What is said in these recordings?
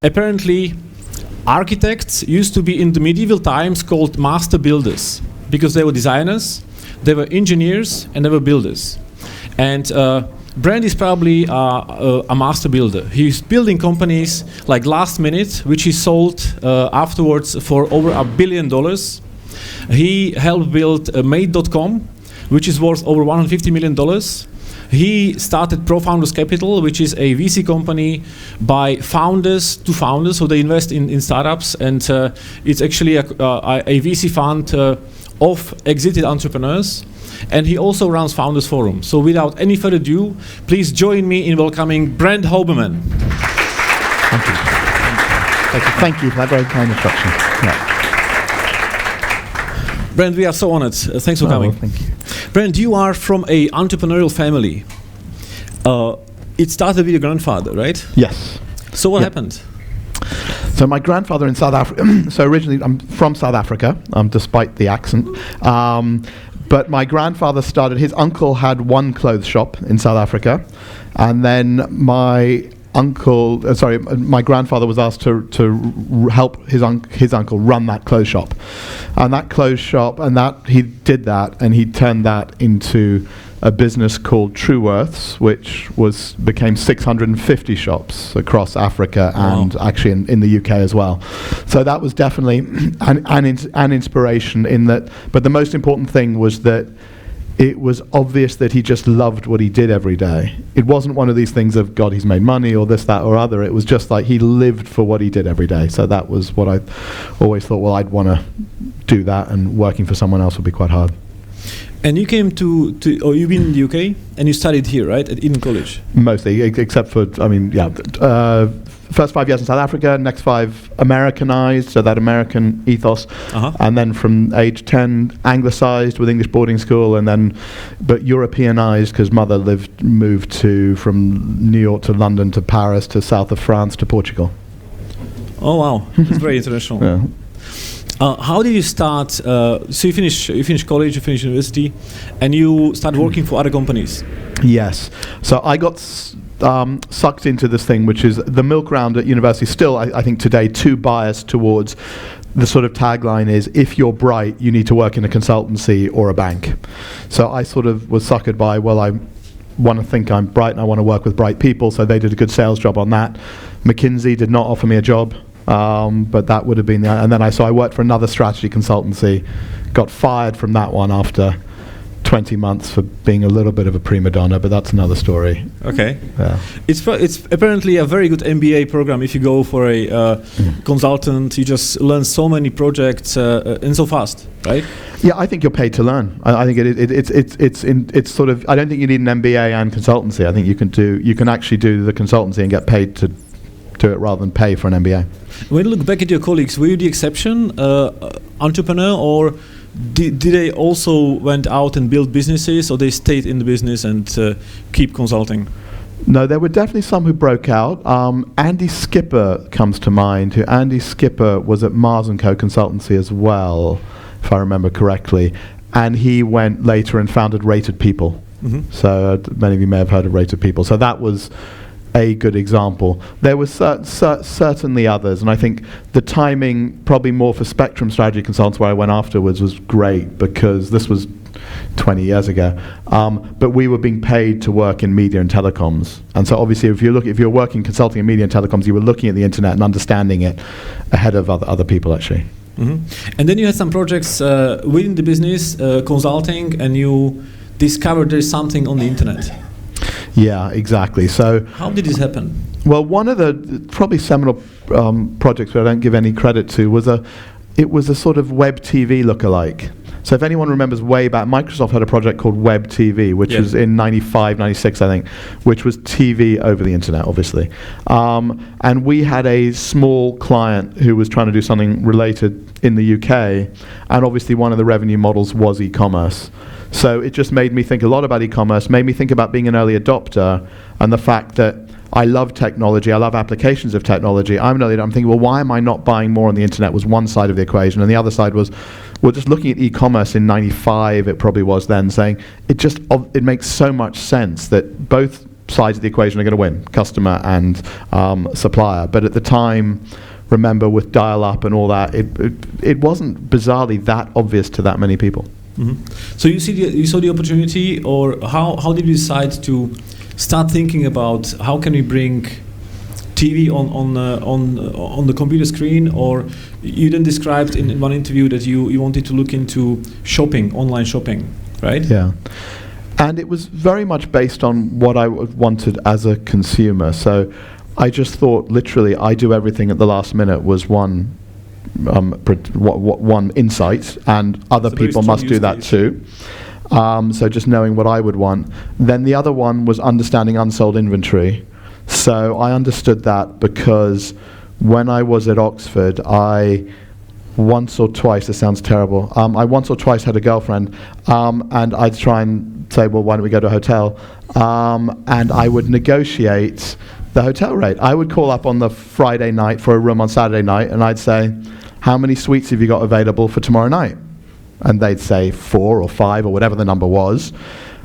Apparently, architects used to be in the medieval times called master builders because they were designers, they were engineers, and they were builders. And Brent is probably a master builder. He's building companies like Last Minute, which he sold afterwards for over $1 billion. He helped build Made.com, which is worth over $150 million. He started Pro-Founders Capital, which is a VC company by founders to founders, so they invest in startups, and it's actually a VC fund of exited entrepreneurs. And he also runs Founders Forum. So without any further ado, please join me in welcoming Brent Hoberman. Thank you. Thank you for that very kind introduction. Yeah. Brent, we are so honored. Thanks for coming. Well, thank you. Brent, you are from a entrepreneurial family. It started with your grandfather, right? Yes. So what happened? So my grandfather in South Africa, so originally I'm from South Africa, despite the accent. But my grandfather his uncle had one clothes shop in South Africa, and then my grandfather was asked to help his uncle run that clothes shop. And that clothes shop, he did that, and he turned that into a business called Truworths, which became 650 shops across Africa and actually in the UK as well. So that was definitely an inspiration in that. But the most important thing was that it was obvious that he just loved what he did every day. It wasn't one of these things of, God, he's made money or this, that, or other. It was just like he lived for what he did every day. So that was what I always thought, well, I'd want to do that, and working for someone else would be quite hard. And you came you've been in the UK, and you studied here, right, at Eden College? Mostly, except for, first 5 years in South Africa, next 5 Americanized, so that American ethos, and then from age 10, Anglicized with English boarding school, but Europeanized because mother moved from New York to London to Paris to south of France to Portugal. Oh wow, it's very international. Yeah. How did you start? So you finished college, you finished university, and you started working for other companies. Yes. So I got sucked into this thing, which is the milk round at university. Still, I think today, too biased towards the sort of tagline is, if you're bright, you need to work in a consultancy or a bank. So I sort of was suckered by, well, I want to think I'm bright and I want to work with bright people. So they did a good sales job on that. McKinsey did not offer me a job. But that would have been and then I worked for another strategy consultancy, got fired from that one after 20 months for being a little bit of a prima donna, but that's another story. Okay. Yeah. It's apparently a very good MBA program. If you go for a consultant, you just learn so many projects and so fast, right? Yeah, I think you're paid to learn. I think it's sort of, I don't think you need an MBA and consultancy. I think you can actually do the consultancy and get paid to do it rather than pay for an MBA. When you look back at your colleagues, were you the exception, entrepreneur, or did they also went out and build businesses, or they stayed in the business and keep consulting? No, there were definitely some who broke out. Andy Skipper comes to mind. Andy Skipper was at Mars & Co. Consultancy as well, if I remember correctly. And he went later and founded Rated People. Mm-hmm. So many of you may have heard of Rated People. So that was a good example. There were certainly others, and I think the timing, probably more for Spectrum Strategy Consultants, where I went afterwards, was great because this was 20 years ago. But we were being paid to work in media and telecoms, and so obviously, if you're working consulting in media and telecoms, you were looking at the internet and understanding it ahead of other people actually. Mm-hmm. And then you had some projects within the business, consulting, and you discovered there's something on the internet. Yeah, exactly. So how did this happen? Well, one of the probably seminal projects that I don't give any credit to was a sort of web TV lookalike. So if anyone remembers way back, Microsoft had a project called Web TV, which was in 95, 96, I think, which was TV over the internet, obviously. And we had a small client who was trying to do something related in the UK, and obviously one of the revenue models was e-commerce. So it just made me think a lot about e-commerce, made me think about being an early adopter, and the fact that I love technology, I love applications of technology. I'm thinking, well, why am I not buying more on the internet was one side of the equation, and the other side was, well, just looking at e-commerce in 95, it probably was then, saying it makes so much sense that both sides of the equation are going to win, customer and supplier. But at the time, remember with dial-up and all that, it wasn't bizarrely that obvious to that many people. Mm-hmm. So you saw the opportunity, or how did you decide to start thinking about how can we bring TV on the computer screen? Or you then described in one interview that you wanted to look into shopping, online shopping, right? Yeah. And it was very much based on what I wanted as a consumer. So I just thought, literally, I do everything at the last minute was one insight, and other people must do that too. So just knowing what I would want. Then the other one was understanding unsold inventory. So I understood that because when I was at Oxford, I once or twice, this sounds terrible, I once or twice had a girlfriend, and I'd try and say, well, why don't we go to a hotel? And I would negotiate the hotel rate. I would call up on the Friday night for a room on Saturday night, and I'd say, how many suites have you got available for tomorrow night? And they'd say 4 or 5 or whatever the number was.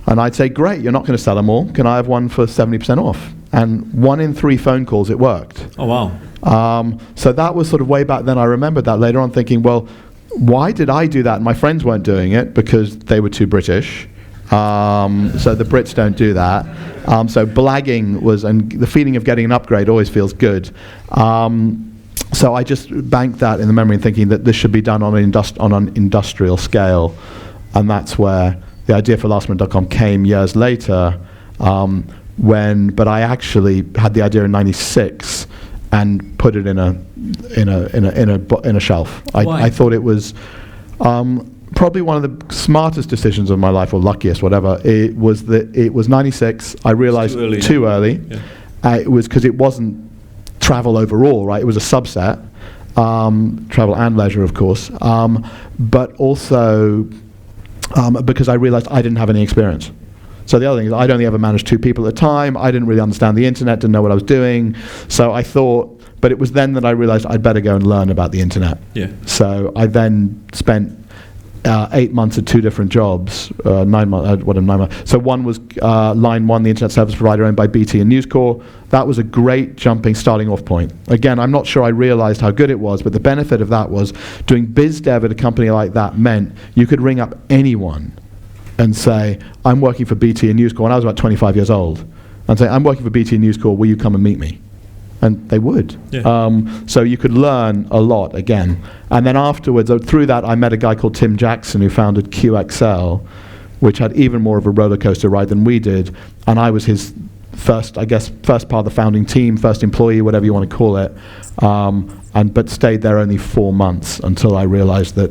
And I'd say, great, you're not going to sell them all. Can I have one for 70% off? And 1 in 3 phone calls, it worked. Oh, wow. So that was sort of way back then. I remembered that later on thinking, well, why did I do that? And my friends weren't doing it because they were too British. So the Brits don't do that. So blagging was, and the feeling of getting an upgrade always feels good. So I just banked that in the memory and thinking that this should be done on an industrial scale. And that's where the idea for lastminute.com came years later, but I actually had the idea in '96 and put it in a shelf. I thought it was probably one of the smartest decisions of my life, or luckiest, whatever. It was '96. I realized too early. Yeah. It was because it wasn't travel overall, right? It was a subset, travel and leisure, of course, but also because I realized I didn't have any experience. So the other thing is I'd only ever managed 2 people at a time. I didn't really understand the internet, didn't know what I was doing. So I thought, but it was then that I realized I'd better go and learn about the internet. Yeah. So I then spent 8 months at 2 different jobs, 9 months, 9 months. So one was Line 1, the internet service provider owned by BT and News Corp. That was a great starting off point. Again, I'm not sure I realized how good it was, but the benefit of that was doing biz dev at a company like that meant you could ring up anyone and say, I'm working for BT and News Corp, and I was about 25 years old, and say, I'm working for BT and News Corp, will you come and meet me? And they would. Yeah. So you could learn a lot again. And then afterwards, through that, I met a guy called Tim Jackson who founded QXL, which had even more of a roller coaster ride than we did. And I was his first part of the founding team, first employee, whatever you want to call it. But stayed there only 4 months until I realized that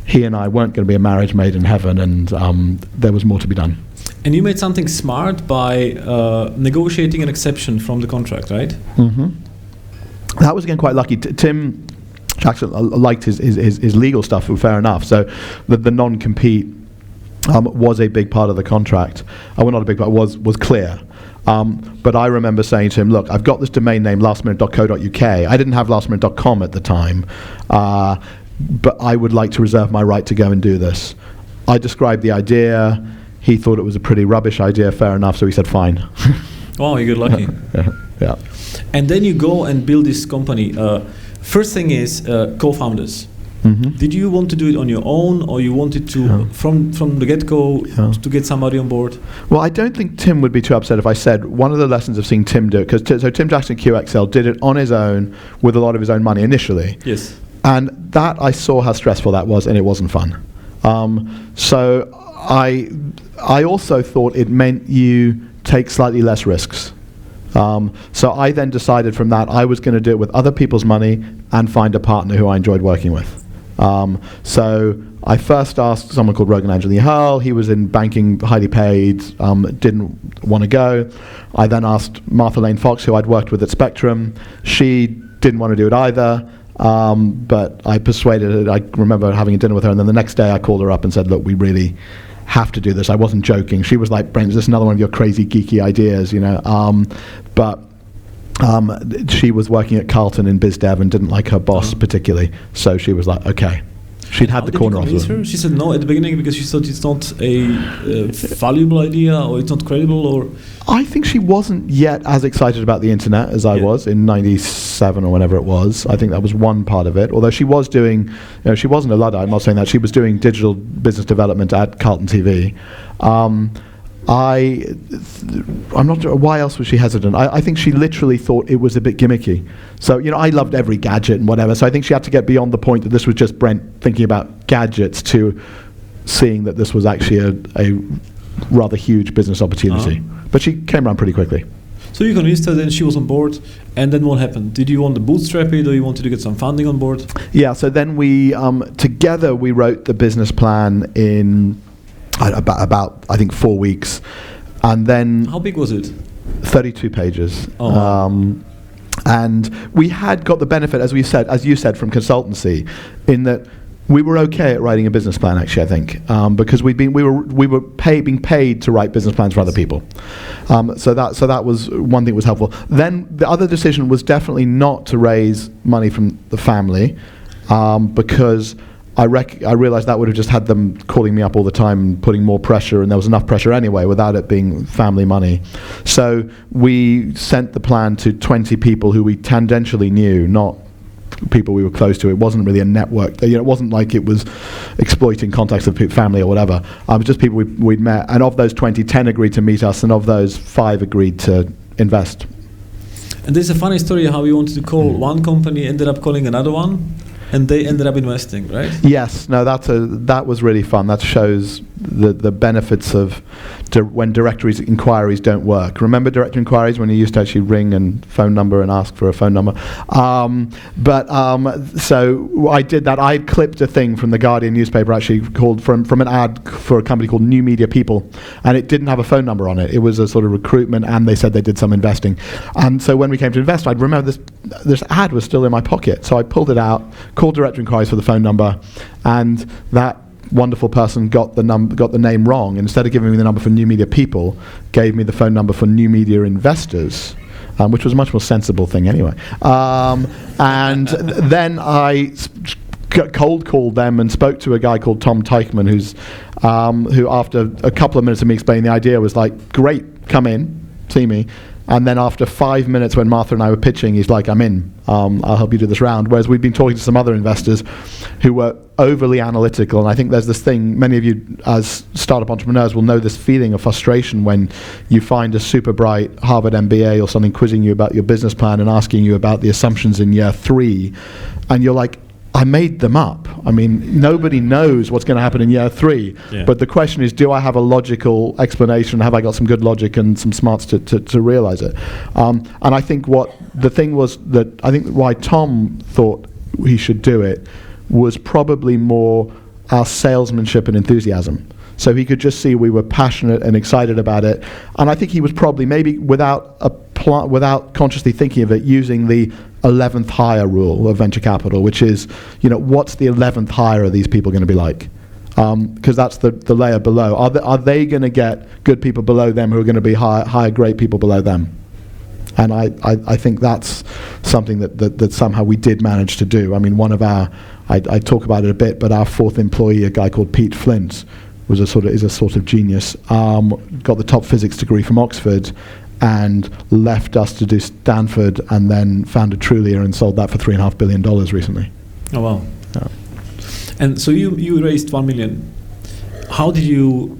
he and I weren't going to be a marriage made in heaven, and there was more to be done. And you made something smart by negotiating an exception from the contract, right? Mm-hmm. That was, again, quite lucky. Tim Jackson liked his legal stuff, fair enough. So the non-compete was a big part of the contract. Well, not a big part, was clear. But I remember saying to him, look, I've got this domain name, lastminute.co.uk. I didn't have lastminute.com at the time, but I would like to reserve my right to go and do this. I described the idea. He thought it was a pretty rubbish idea, fair enough, so he said fine. Oh, you got lucky. Yeah. And then you go and build this company. First thing is co-founders. Mm-hmm. Did you want to do it on your own, or you wanted to, from the get-go, to get somebody on board? Well, I don't think Tim would be too upset if I said one of the lessons of seeing Tim do it, because so Tim Jackson QXL did it on his own with a lot of his own money initially. Yes. And that, I saw how stressful that was, and it wasn't fun. So I also thought it meant you take slightly less risks. So I then decided from that I was going to do it with other people's money and find a partner who I enjoyed working with. So I first asked someone called Rogan Angelini Hull. He was in banking, highly paid, didn't want to go. I then asked Martha Lane Fox, who I'd worked with at Spectrum. She didn't want to do it either. But I persuaded her. I remember having a dinner with her, and then the next day I called her up and said, look, we really have to do this. I wasn't joking. She was like, Brent, is this another one of your crazy geeky ideas, you know? But she was working at Carlton in BizDev and didn't like her boss particularly, so she was like, okay. She'd had the corner offer. offer. She said no at the beginning because she thought it's not a valuable idea or it's not credible, or... I think she wasn't yet as excited about the internet as I was in 97 or whenever it was. I think that was one part of it. Although she was doing, she wasn't a Luddite, I'm not saying that. She was doing digital business development at Carlton TV. I'm not sure, why else was she hesitant? I think she literally thought it was a bit gimmicky. So, I loved every gadget and whatever, so I think she had to get beyond the point that this was just Brent thinking about gadgets to seeing that this was actually a rather huge business opportunity. But she came around pretty quickly. So you convinced her, then she was on board, and then what happened? Did you want to bootstrap it, or you wanted to get some funding on board? Yeah, so then we, together we wrote the business plan in about I think 4 weeks, and then... How big was it? 32 pages. Oh. And we had got the benefit, as you said, from consultancy, in that we were okay at writing a business plan, actually, I think, because we were being paid to write business plans for other people. So that was one thing that was helpful. Then the other decision was definitely not to raise money from the family, because I realized that would have just had them calling me up all the time and putting more pressure, and there was enough pressure anyway without it being family money. So we sent the plan to 20 people who we tangentially knew, not people we were close to. It wasn't really a network. It wasn't like it was exploiting contacts of family or whatever. It was just people we'd met. And of those 20, 10 agreed to meet us, and of those, 5 agreed to invest. And there's a funny story how you wanted to call one company, ended up calling another one, and they ended up investing, right? Yes. No, that was really fun. That shows the benefits of when directory inquiries don't work. Remember directory inquiries when you used to actually ring and phone number and ask for a phone number? So I did that. I clipped a thing from the Guardian newspaper, actually, called from an ad for a company called New Media People, and it didn't have a phone number on it. It was a sort of recruitment, and they said they did some investing. And so when we came to invest, I'd remember this ad was still in my pocket. So I pulled it out, called directory inquiries for the phone number, and that wonderful person got the name wrong. Instead of giving me the number for New Media People, gave me the phone number for New Media Investors, which was a much more sensible thing anyway. And then I cold called them and spoke to a guy called Tom Teichman, who after a couple of minutes of me explaining the idea was like, great, come in, see me. And then after 5 minutes when Martha and I were pitching, he's like, I'm in, I'll help you do this round. Whereas we'd been talking to some other investors who were overly analytical. And I think there's this thing, many of you as startup entrepreneurs will know this feeling of frustration when you find a super bright Harvard MBA or something quizzing you about your business plan and asking you about the assumptions in year 3. And you're like, I made them up. I mean, nobody knows what's going to happen in year 3. Yeah. But the question is, do I have a logical explanation? Have I got some good logic and some smarts to realize it? And I think the thing was that I think why Tom thought he should do it was probably more our salesmanship and enthusiasm. So he could just see we were passionate and excited about it. And I think he was probably, maybe without consciously thinking of it, using the 11th hire rule of venture capital, which is, what's the 11th hire of these people going to be like? Because that's the layer below. Are they going to get good people below them who are going to be hire great people below them? And I think that's something that somehow we did manage to do. I mean, one of I talk about it a bit, but our 4th employee, a guy called Pete Flint, is a sort of genius. Got the top physics degree from Oxford, and left us to do Stanford, and then founded Trulia and sold that for $3.5 billion recently. Oh wow! Yeah. And so you raised $1 million. How did you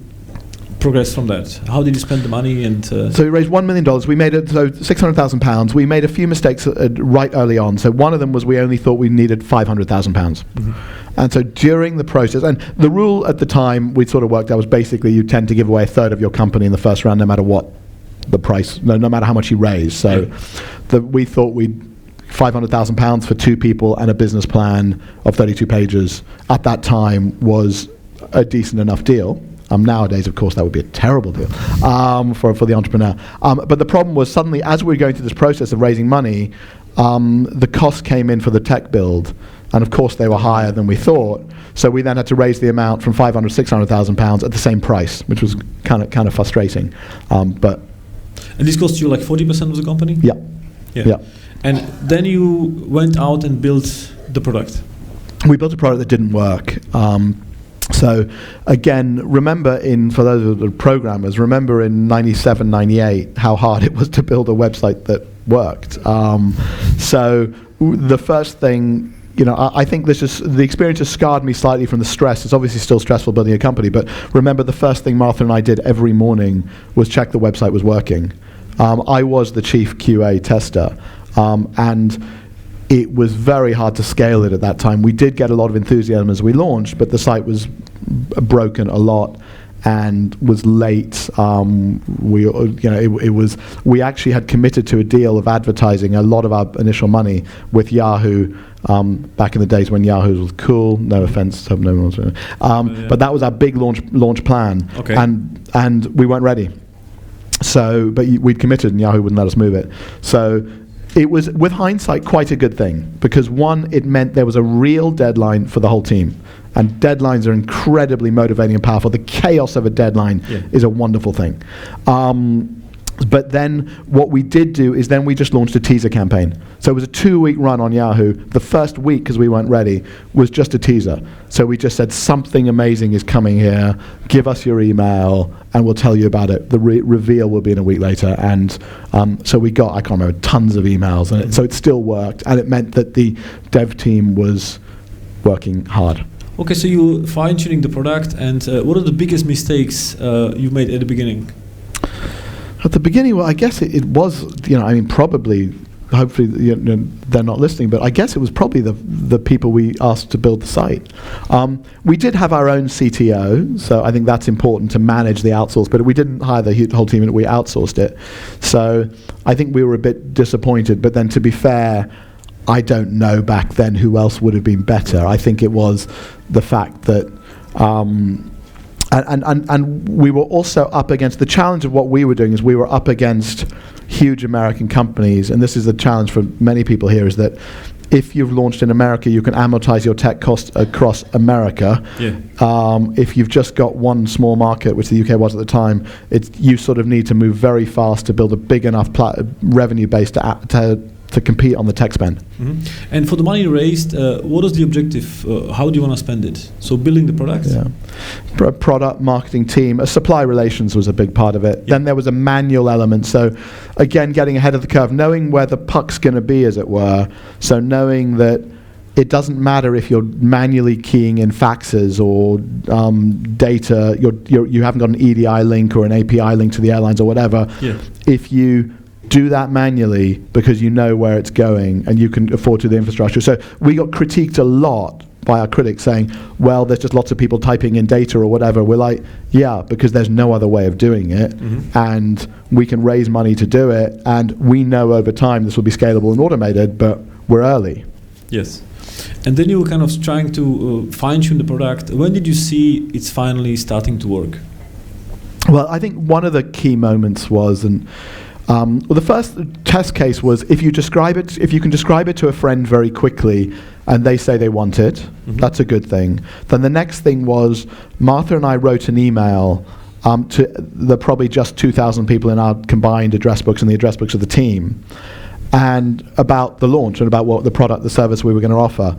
progress from that? How did you spend the money? And so we raised $1 million. We made it £600,000. We made a few mistakes right early on. So one of them was we only thought we needed £500,000. Mm-hmm. And so during the process, and the rule at the time we sort of worked out was basically you tend to give away a third of your company in the first round, no matter what the price, no matter how much you raise. So we thought we'd £500,000 for 2 people and a business plan of 32 pages at that time was a decent enough deal. Nowadays, of course, that would be a terrible deal for the entrepreneur. But the problem was suddenly, as we were going through this process of raising money, the costs came in for the tech build. And of course, they were higher than we thought. So we then had to raise the amount from £500,000 to £600,000 at the same price, which was kind of frustrating. And this cost you like 40% of the company? Yeah. And then you went out and built the product. we built a product that didn't work. So again, remember for those of the programmers, remember in 97, 98, how hard it was to build a website that worked. So the first thing, I think the experience has scarred me slightly from the stress. It's obviously still stressful building a company, but remember the first thing Martha and I did every morning was check the website was working. I was the chief QA tester, and it was very hard to scale it at that time. We did get a lot of enthusiasm as we launched, but the site was broken a lot and was late. We actually had committed to a deal of advertising a lot of our initial money with Yahoo back in the days when Yahoo was cool. No offense, hope no one wants but that was our big launch plan, okay. and we weren't ready. So, but we'd committed, and Yahoo wouldn't let us move it. So it was, with hindsight, quite a good thing, because one, it meant there was a real deadline for the whole team. And deadlines are incredibly motivating and powerful. The chaos of a deadline is a wonderful thing. But then what we did do is then we just launched a teaser campaign. So it was a 2-week run on Yahoo. The first week, because we weren't ready, was just a teaser. So we just said, something amazing is coming here. Give us your email, and we'll tell you about it. The reveal will be in a week later. And so we got, I can't remember, tons of emails. And so it still worked. And it meant that the dev team was working hard. Okay, so you fine-tuning the product, and what are the biggest mistakes you made at the beginning? At the beginning, well, I guess it was, probably, hopefully, they're not listening, but I guess it was probably the people we asked to build the site. We did have our own CTO, so I think that's important to manage the outsource, but we didn't hire the whole team, and we outsourced it. So I think we were a bit disappointed, but then to be fair, I don't know back then who else would have been better. I think it was the fact that and we were also up against, the challenge of what we were doing is we were up against huge American companies, and this is a challenge for many people here, is that if you've launched in America, you can amortize your tech costs across America. If you've just got one small market, which the UK was at the time, you sort of need to move very fast to build a big enough revenue base to compete on the tech spend. Mm-hmm. And for the money raised, what is the objective? How do you want to spend it? So building the product? Yeah. Product, marketing team, supply relations was a big part of it. Then there was a manual element. So again, getting ahead of the curve, knowing where the puck's going to be, as it were. So knowing that it doesn't matter if you're manually keying in faxes or data, you haven't got an EDI link or an API link to the airlines or whatever. If you do that manually because you know where it's going and you can afford to the infrastructure. So we got critiqued a lot by our critics saying, well, there's just lots of people typing in data or whatever. We're like, yeah, because there's no other way of doing it, and we can raise money to do it, and we know over time this will be scalable and automated, but we're early. Yes. And then you were kind of trying to fine-tune the product. When did you see it's finally starting to work? Well, I think one of the key moments was, the first test case was if you can describe it to a friend very quickly and they say they want it, that's a good thing. Then the next thing was Martha and I wrote an email to the probably just 2,000 people in our combined address books and the address books of the team, and about the launch and about what the product, the service we were going to offer.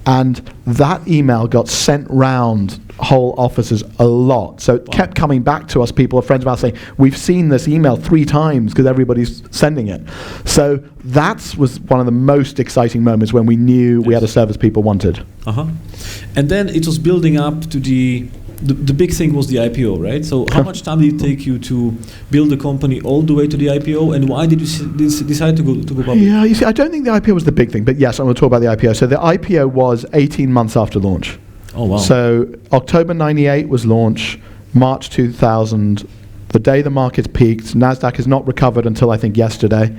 And that email got sent round whole offices a lot. So it kept coming back to us, people, friends of ours saying, we've seen this email 3 times because everybody's sending it. So that was one of the most exciting moments when we knew we had a service people wanted. And then it was building up to the big thing was the IPO, right? So how much time did it take you to build the company all the way to the IPO, and why did you decide to go public? Yeah, you see, I don't think the IPO was the big thing, but yes, I'm going to talk about the IPO. So the IPO was 18 months after launch. Oh, wow. So October 98 was launch, March 2000, the day the markets peaked. NASDAQ has not recovered until I think yesterday.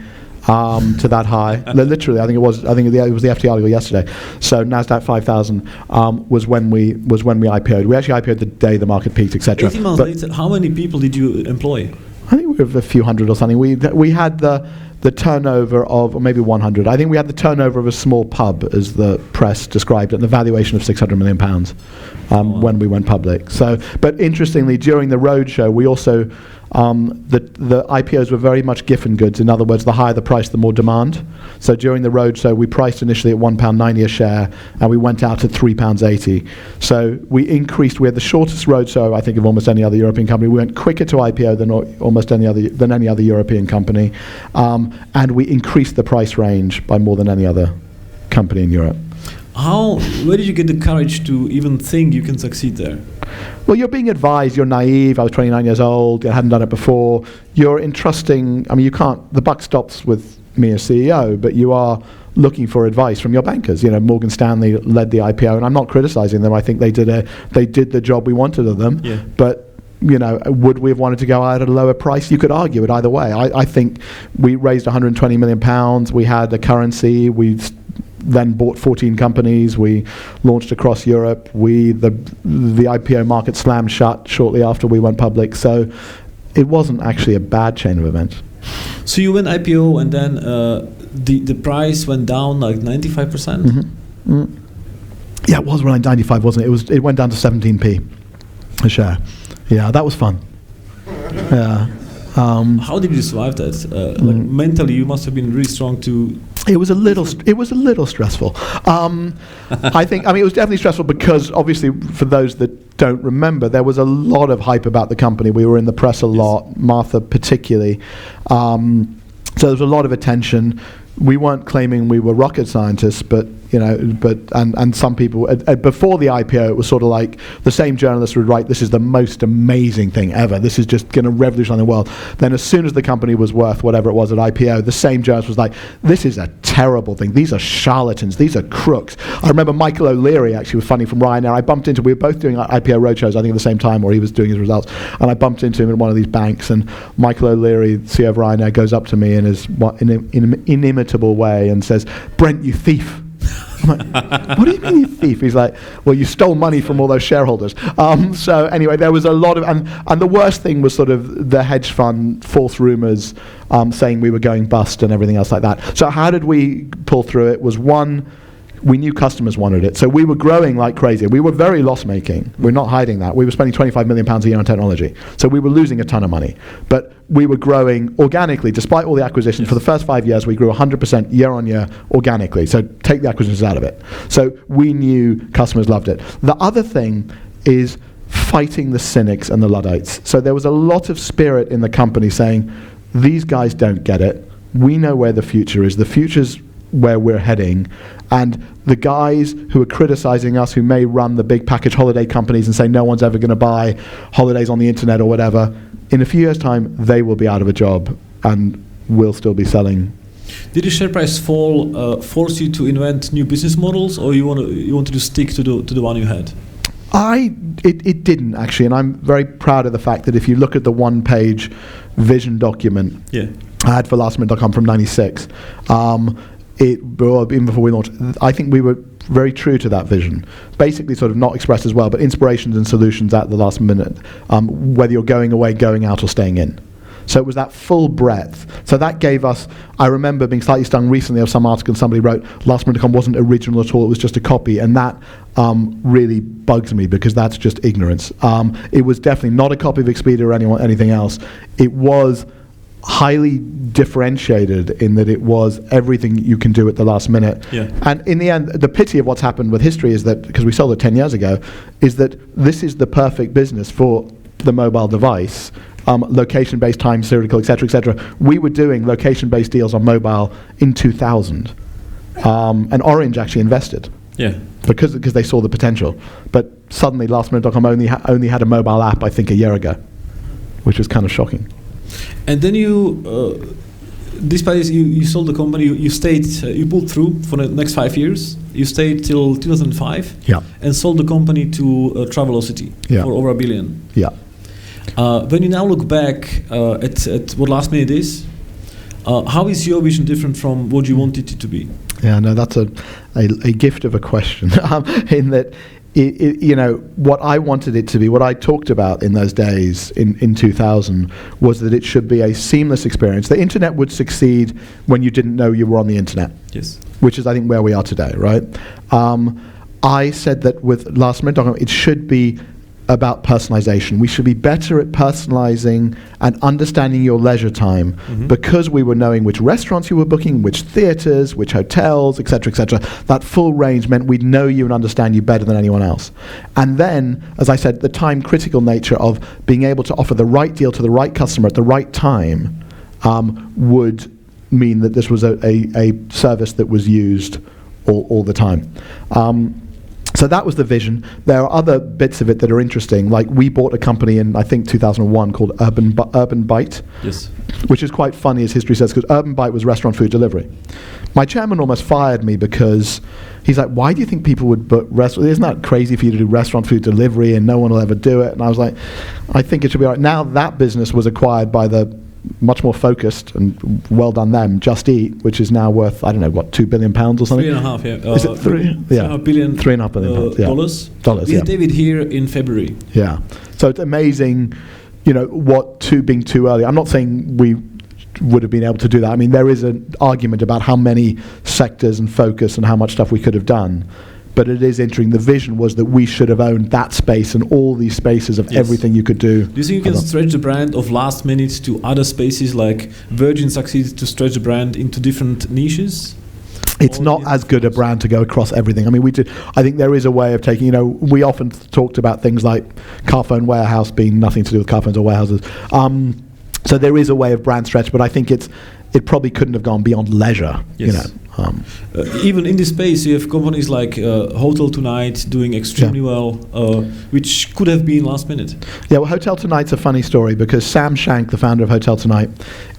To that high, literally. I think it was the FT article yesterday. So Nasdaq 5,000 was when we IPO'd. We actually IPO'd the day the market peaked, etc. 18 months later, how many people did you employ? I think we were a few hundred or something. We had the turnover of, or maybe 100. I think we had the turnover of a small pub, as the press described it, and the valuation of £600 million when we went public. So, but interestingly, during the roadshow, we also the IPOs were very much giffen goods. In other words, the higher the price, the more demand. So during the roadshow, we priced initially at £1.90 a share, and we went out at £3.80. So we increased. We had the shortest roadshow, I think, of almost any other European company. We went quicker to IPO than any other European company, and we increased the price range by more than any other company in Europe. Where did you get the courage to even think you can succeed there? Well, you're being advised, you're naive. I was 29 years old, I hadn't done it before. You're entrusting, you can't, the buck stops with me as CEO, but you are looking for advice from your bankers. Morgan Stanley led the IPO, and I'm not criticizing them. I think they did the job we wanted of them. Yeah. But would we have wanted to go out at a lower price? You could argue it either way. I think we raised £120 million. We had a currency. We then bought 14 companies. We launched across Europe. The IPO market slammed shut shortly after we went public. So it wasn't actually a bad chain of events. So you went IPO, and then the price went down like 95%? Mm-hmm. Mm. Yeah, it was around 95, wasn't it? It went down to 17p a share. Yeah, that was fun. Yeah. How did you survive that? Mentally, you must have been really strong to. It was a little stressful. I think. It was definitely stressful because, obviously, for those that don't remember, there was a lot of hype about the company. We were in the press a lot. Martha, particularly. So there was a lot of attention. We weren't claiming we were rocket scientists, but some people before the IPO, it was sort of like the same journalists would write, "This is the most amazing thing ever. This is just going to revolutionize the world." Then, as soon as the company was worth whatever it was at IPO, the same journalist was like, "This is a terrible thing. These are charlatans. These are crooks." I remember Michael O'Leary actually was funny from Ryanair. We were both doing IPO roadshows, I think, at the same time, or he was doing his results, and I bumped into him at one of these banks, and Michael O'Leary, CEO of Ryanair, goes up to me in an inimitable way and says, "Brent, you thief." I'm like, "What do you mean, you thief?" He's like, "Well, you stole money from all those shareholders." So anyway, there was a lot of, and the worst thing was sort of the hedge fund false rumors saying we were going bust and everything else like that. So how did we pull through it? Was one, we knew customers wanted it. So we were growing like crazy. We were very loss-making. We're not hiding that. We were spending £25 million a year on technology. So we were losing a ton of money. But we were growing organically. Despite all the acquisitions, for the first 5 years, we grew 100% year on year organically. So take the acquisitions out of it. So we knew customers loved it. The other thing is fighting the cynics and the Luddites. So there was a lot of spirit in the company saying, these guys don't get it. We know where the future is. The future's where we're heading, and the guys who are criticizing us, who may run the big package holiday companies and say no one's ever going to buy holidays on the internet or whatever, in a few years' time they will be out of a job and we'll still be selling. Did the share price fall force you to invent new business models, or you wanted to stick to the one you had? It didn't actually, and I'm very proud of the fact that if you look at the one-page vision document I had for lastminute.com from '96. Even before we launched, I think we were very true to that vision. Basically, sort of not expressed as well, but inspirations and solutions at the last minute, whether you're going away, going out, or staying in. So it was that full breadth. So that gave us, I remember being slightly stung recently of some article somebody wrote, lastminute.com wasn't original at all, it was just a copy, and that really bugs me because that's just ignorance. It was definitely not a copy of Expedia or anything else. It was highly differentiated in that it was everything you can do at the last minute. Yeah. And in the end, the pity of what's happened with history is that, because we sold it 10 years ago, is that this is the perfect business for the mobile device, location-based, time serial, et cetera, We were doing location-based deals on mobile in 2000. And Orange actually invested. Yeah. Because they saw the potential. But suddenly lastminute.com only had a mobile app, I think, a year ago, which was kind of shocking. And then despite this, you sold the company. You stayed. You pulled through for the next 5 years. You stayed till 2005. Yeah. And sold the company to Travelocity for over $1 billion. Yeah. When you now look back at what Last Minute is, how is your vision different from what you wanted it to be? Yeah, no, that's a gift of a question. In that, what I wanted it to be, what I talked about in those days in 2000, was that it should be a seamless experience. The internet would succeed when you didn't know you were on the internet. Yes. Which is, I think, where we are today, right? I said that with lastminute.com, it should be about personalization. We should be better at personalizing and understanding your leisure time, because we were knowing which restaurants you were booking, which theaters, which hotels, etc., etc. That full range meant we'd know you and understand you better than anyone else. And then, as I said, the time critical nature of being able to offer the right deal to the right customer at the right time would mean that this was a service that was used all the time. So that was the vision. There are other bits of it that are interesting. Like, we bought a company in, I think, 2001 called Urban Bite, yes, which is quite funny, as history says, because Urban Bite was restaurant food delivery. My chairman almost fired me because he's like, why do you think people would book restaurant? Isn't that crazy for you to do restaurant food delivery and no one will ever do it? And I was like, I think it should be all right. Now that business was acquired by the much more focused, and well done them, Just Eat, which is now worth, I don't know, what, £2 billion or something? 3.5, yeah. Is it three? Yeah. $3.5 billion. £3.5 billion. Yeah. Dollars. Dollars, We yeah. had David here in February. Yeah. So it's amazing, being too early. I'm not saying we would have been able to do that. I mean, there is an argument about how many sectors and focus and how much stuff we could have done. But it is interesting. The vision was that we should have owned that space and all these spaces of everything you could do. Do you think you can stretch the brand of last minute to other spaces, like Virgin succeeded to stretch the brand into different niches? It's not as good a brand to go across everything. I mean, I think there is a way of taking, we often talked about things like Carphone Warehouse being nothing to do with car phones or warehouses. So there is a way of brand stretch, but I think it probably couldn't have gone beyond leisure, Yes. Even in this space, you have companies like Hotel Tonight doing extremely well, which could have been last minute. Yeah, well, Hotel Tonight's a funny story because Sam Shank, the founder of Hotel Tonight,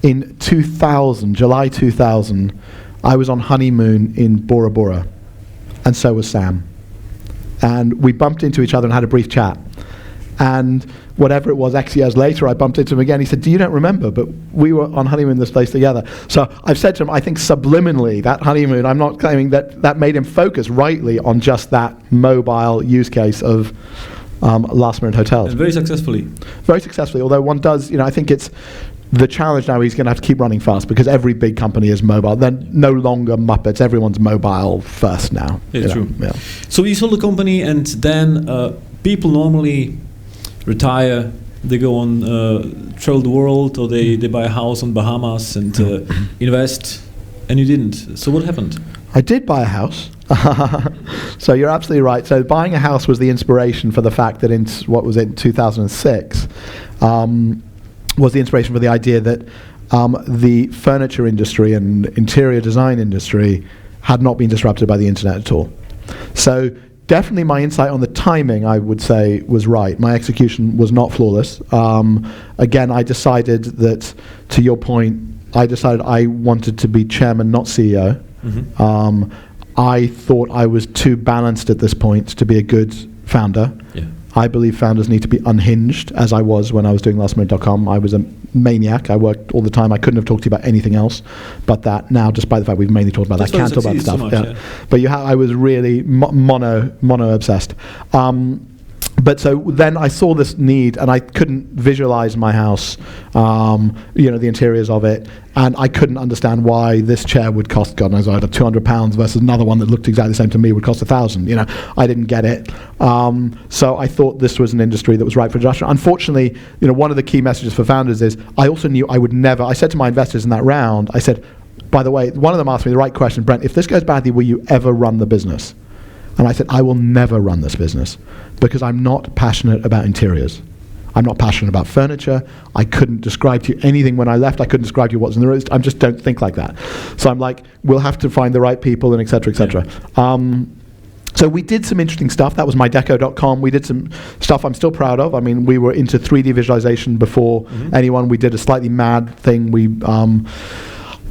in July 2000, I was on honeymoon in Bora Bora, and so was Sam. And we bumped into each other and had a brief chat. And whatever it was, X years later, I bumped into him again. He said, you don't remember, but we were on honeymoon in this place together. So I've said to him, I think subliminally, that honeymoon, I'm not claiming that made him focus rightly on just that mobile use case of last-minute hotels. And very successfully. Very successfully, although one does, I think it's the challenge now. He's going to have to keep running fast because every big company is mobile. They're no longer Muppets. Everyone's mobile first now. It's true. Yeah. So you sold the company, and then people normally retire, they go on travel the world, or they buy a house on Bahamas and invest, and you didn't. So what happened? I did buy a house. So you're absolutely right. So buying a house was the inspiration for the fact that in 2006 was the inspiration for the idea that the furniture industry and interior design industry had not been disrupted by the internet at all. So definitely my insight on the timing, I would say, was right. My execution was not flawless. Again, I decided that, to your point, I wanted to be chairman, not CEO. I thought I was too balanced at this point to be a good founder. Yeah. I believe founders need to be unhinged, as I was when I was doing lastminute.com. I was a maniac. I worked all the time. I couldn't have talked to you about anything else but that. Now, despite the fact we've mainly talked about that, I can't talk about stuff. So much, But I was really mono obsessed. But so then I saw this need, and I couldn't visualize my house, the interiors of it, and I couldn't understand why this chair would cost, God knows, either £200 versus another one that looked exactly the same to me would cost $1,000. I didn't get it. So I thought this was an industry that was right for disruption. Unfortunately, one of the key messages for founders is I also knew I would never. I said to my investors in that round, I said, by the way, one of them asked me the right question, Brent, if this goes badly, will you ever run the business? And I said, I will never run this business because I'm not passionate about interiors. I'm not passionate about furniture. I couldn't describe to you anything when I left. I couldn't describe to you what's in the room. I just don't think like that. So I'm like, we'll have to find the right people and et cetera, et cetera. So we did some interesting stuff. That was mydeco.com. We did some stuff I'm still proud of. I mean, we were into 3D visualization before anyone. We did a slightly mad thing. We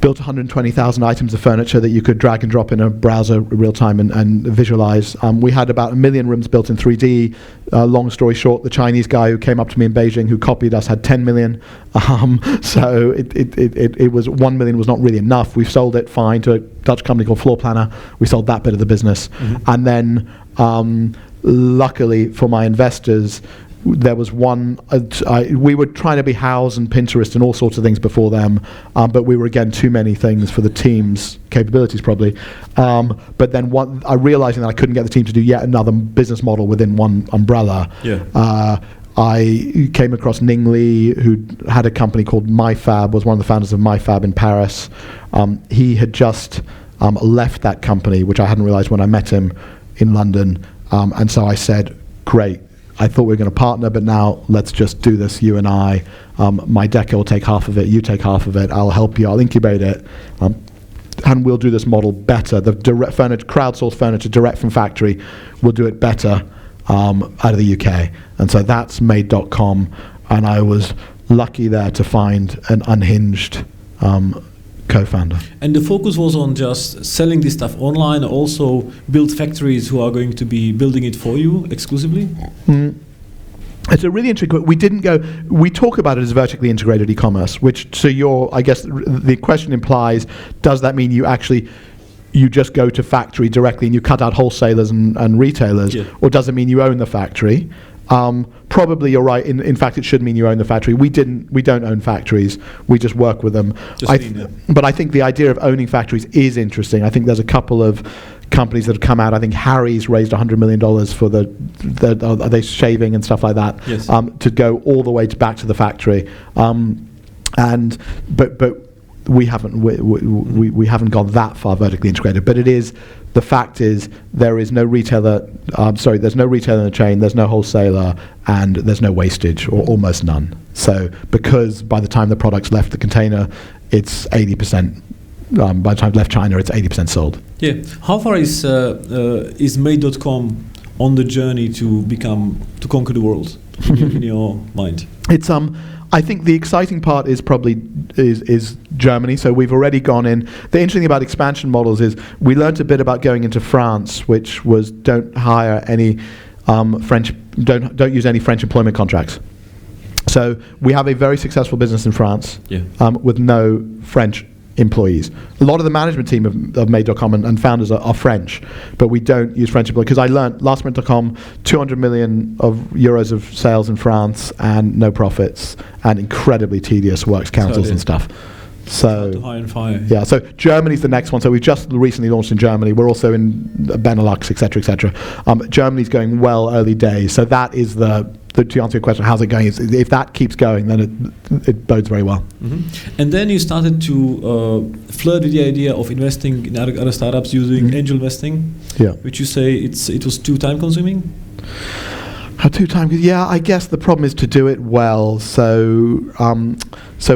built 120,000 items of furniture that you could drag and drop in a browser real time and visualize. We had about 1 million rooms built in 3D. Long story short, the Chinese guy who came up to me in Beijing who copied us had 10 million. So it was 1 million was not really enough. We sold it fine to a Dutch company called Floor Planner. We sold that bit of the business. And then luckily for my investors, there was one. We were trying to be House and Pinterest and all sorts of things before them, but we were again too many things for the team's capabilities probably. But then I realizing that I couldn't get the team to do yet another business model within one umbrella. I came across Ning Lee, who had a company called MyFab, was one of the founders of MyFab in Paris. He had just left that company, which I hadn't realized when I met him in London. And so I said, great, I thought we were going to partner, but now let's just do this, you and I. My Deca will take half of it, you take half of it, I'll help you, I'll incubate it. And we'll do this model better. The direct furniture, crowdsourced furniture direct from factory, we'll do it better out of the UK. And so that's made.com, and I was lucky there to find an unhinged co-founder. And the focus was on just selling this stuff online, also build factories who are going to be building it for you exclusively? It's a really interesting. We talk about it as vertically integrated e-commerce, which, I guess the question implies, does that mean you just go to factory directly and you cut out wholesalers and retailers, or does it mean you own the factory? Probably you're right. In fact, it should mean you own the factory. We don't own factories. We just work with them. But I think the idea of owning factories is interesting. I think there's a couple of companies that have come out. I think Harry's raised $100 million for the shaving and stuff like that, to go all the way back to the factory. But we haven't gone that far vertically integrated. But the fact is there is no retailer. There's no retailer in the chain. There's no wholesaler, and there's no wastage, or almost none. So because by the time the product's left the container, it's 80%. By the time it left China, it's 80% sold. Yeah. How far is Made.com on the journey to conquer the world in your mind? It's I think the exciting part is probably is Germany. So we've already gone in. The interesting thing about expansion models is we learned a bit about going into France, which was don't hire any French, don't use any French employment contracts. So we have a very successful business in France with no French employees. A lot of the management team of Made.com and founders are French, but we don't use French employees, because I learned lastminute.com 200 million euros of sales in France and no profits and incredibly tedious works councils and stuff. So high and fire. Yeah, so Germany's the next one. So we've just recently launched in Germany. We're also in Benelux, etc., etc. Germany's going well, early days. So that is to answer your question, how's it going? If that keeps going, then it bodes very well. And then you started to flirt with the idea of investing in other startups using angel investing, which you say it was too time consuming? Yeah, I guess the problem is to do it well. So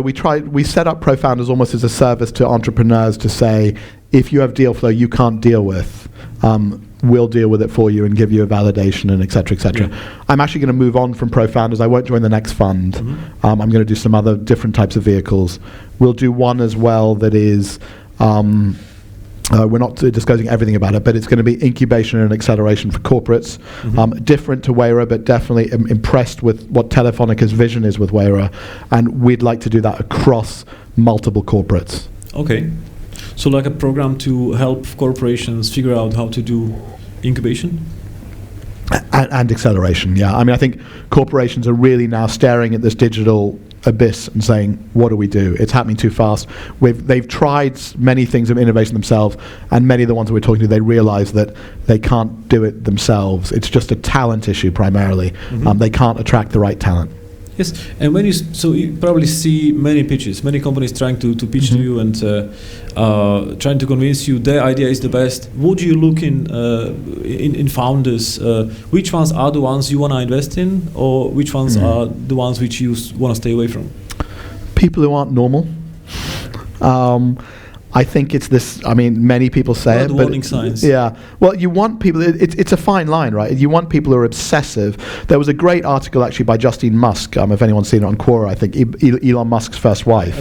we set up ProFounders almost as a service to entrepreneurs to say, if you have deal flow you can't deal with, we'll deal with it for you and give you a validation and et cetera, et cetera. I'm actually going to move on from ProFounders. I won't join the next fund. I'm going to do some other different types of vehicles. We'll do one as well that is, we're not disclosing everything about it, but it's going to be incubation and acceleration for corporates. Different to Waura, but definitely impressed with what Telefonica's vision is with Waura, and we'd like to do that across multiple corporates. Okay. So like a program to help corporations figure out how to do incubation? And acceleration, yeah. I mean, I think corporations are really now staring at this digital abyss and saying, what do we do? It's happening too fast. They've tried many things of innovation themselves, and many of the ones that we're talking to, they realize that they can't do it themselves. It's just a talent issue primarily. They can't attract the right talent. Yes, and when you probably see many pitches, many companies trying to pitch to you and trying to convince you their idea is the best. What do you look in founders? Which ones are the ones you want to invest in, or which ones are the ones which you want to stay away from? People who aren't normal. I think it's this. I mean, many people say it, but warning signs. Yeah. Well, you want people. It's a fine line, right? You want people who are obsessive. There was a great article actually by Justine Musk. If anyone's seen it on Quora, I think Elon Musk's first wife,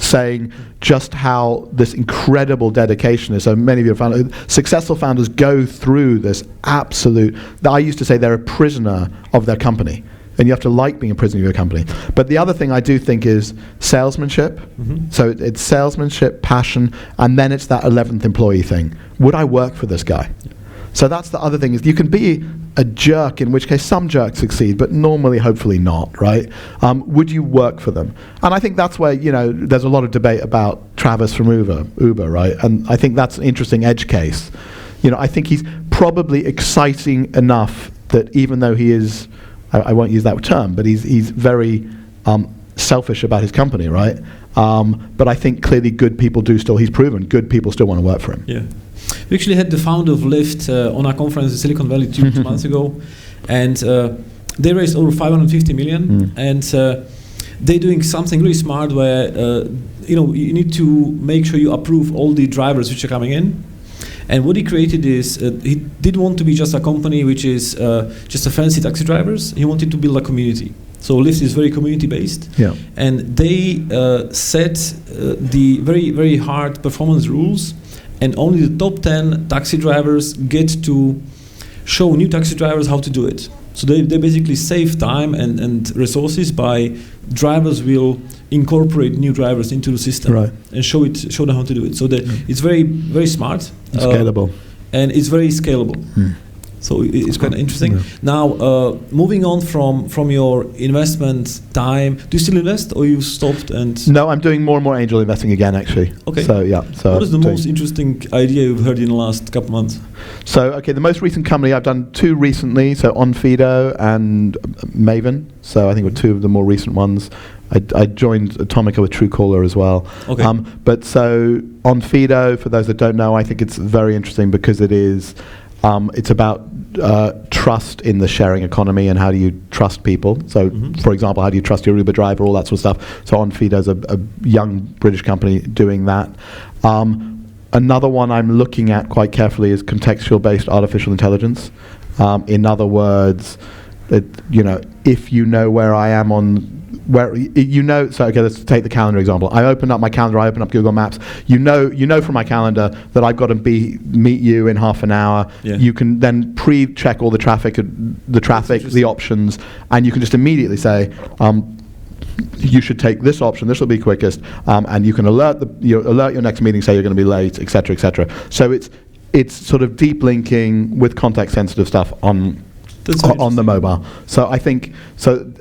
saying just how this incredible dedication is. So many of your successful founders go through this absolute. I used to say they're a prisoner of their company. And you have to like being a prisoner of your company. But the other thing I do think is salesmanship. So it's salesmanship, passion, and then it's that 11th employee thing. Would I work for this guy? So that's the other thing, is you can be a jerk, in which case some jerks succeed, but normally, hopefully not, right? Would you work for them? And I think that's where, there's a lot of debate about Travis from Uber, right? And I think that's an interesting edge case. I think he's probably exciting enough that even though he is, I won't use that term, but he's very selfish about his company, right? But I think clearly good people he's proven, good people still want to work for him. Yeah. We actually had the founder of Lyft on our conference in Silicon Valley 2 months ago, and they raised over 550 million, and they're doing something really smart where you need to make sure you approve all the drivers which are coming in. And what he created is he didn't want to be just a company which is just a fancy taxi drivers. He wanted to build a community. So Lyft is very community-based, and they set the very, very hard performance rules, and only the top 10 taxi drivers get to show new taxi drivers how to do it. So they basically save time and resources by drivers will incorporate new drivers into the system and show them how to do it. So it's very, very smart. It's scalable. And it's very scalable. So it's quite interesting. Yeah. Now, moving on from your investment time, do you still invest, or you stopped? And no, I'm doing more and more angel investing again, actually. Okay. So yeah. So what is the most interesting idea you've heard in the last couple of months? So the most recent company I've done 2 recently. So Onfido and Maven. So I think were 2 of the more recent ones. I joined Atomica with Truecaller as well. Okay. But so Onfido, for those that don't know, I think it's very interesting because it is. It's about trust in the sharing economy and how do you trust people. So, for example, how do you trust your Uber driver, all that sort of stuff. So Onfido is a young British company doing that. Another one I'm looking at quite carefully is contextual-based artificial intelligence. In other words, if you know where I am so let's take the calendar example. I open up my calendar, I open up Google Maps. You know from my calendar that I've got to meet you in half an hour. Yeah. You can then pre-check all the traffic, the options, and you can just immediately say, you should take this option. This will be quickest, and you can alert your next meeting, say you're going to be late, etc., etc. So it's sort of deep linking with context-sensitive stuff on the mobile. So I think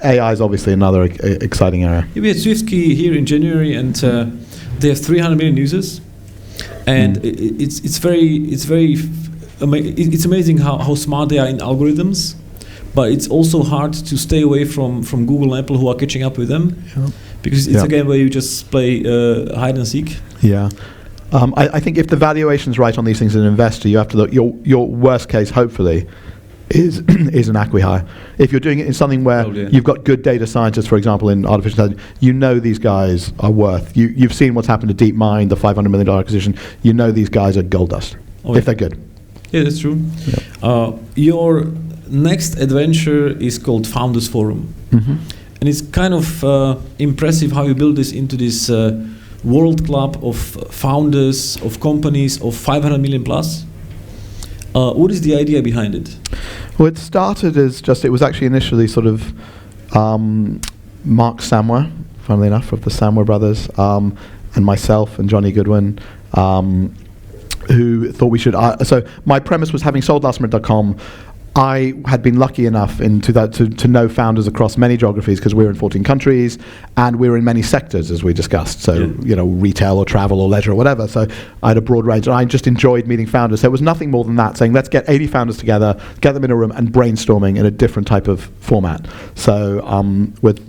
AI is obviously another exciting area. Yeah, we had SwiftKey here in January, and they have 300 million users, and it's amazing how smart they are in algorithms, but it's also hard to stay away from Google and Apple, who are catching up with them, because it's again where you just play hide and seek. Yeah. I think if the valuation's right on these things as an investor, you have to look. Your worst case, hopefully, is an acqui-hire. If you're doing it in something where you've got good data scientists, for example, in artificial intelligence, these guys are worth. You've seen what's happened to DeepMind, the $500 million acquisition. These guys are gold dust if they're good. Yeah, that's true. Yeah. Your next adventure is called Founders Forum, and it's kind of impressive how you build this into this world club of founders of companies of 500 million plus. What is the idea behind it? Well, it started as it was actually initially sort of Mark Samwer, funnily enough, of the Samwer brothers, and myself and Johnny Goodwin, who thought we should. So my premise was, having sold lastminute.com, I had been lucky enough to know founders across many geographies, because we were in 14 countries and we were in many sectors, as we discussed. So, retail or travel or leisure or whatever. So I had a broad range, and I just enjoyed meeting founders. So it was nothing more than that, saying let's get 80 founders together, get them in a room and brainstorming in a different type of format. So with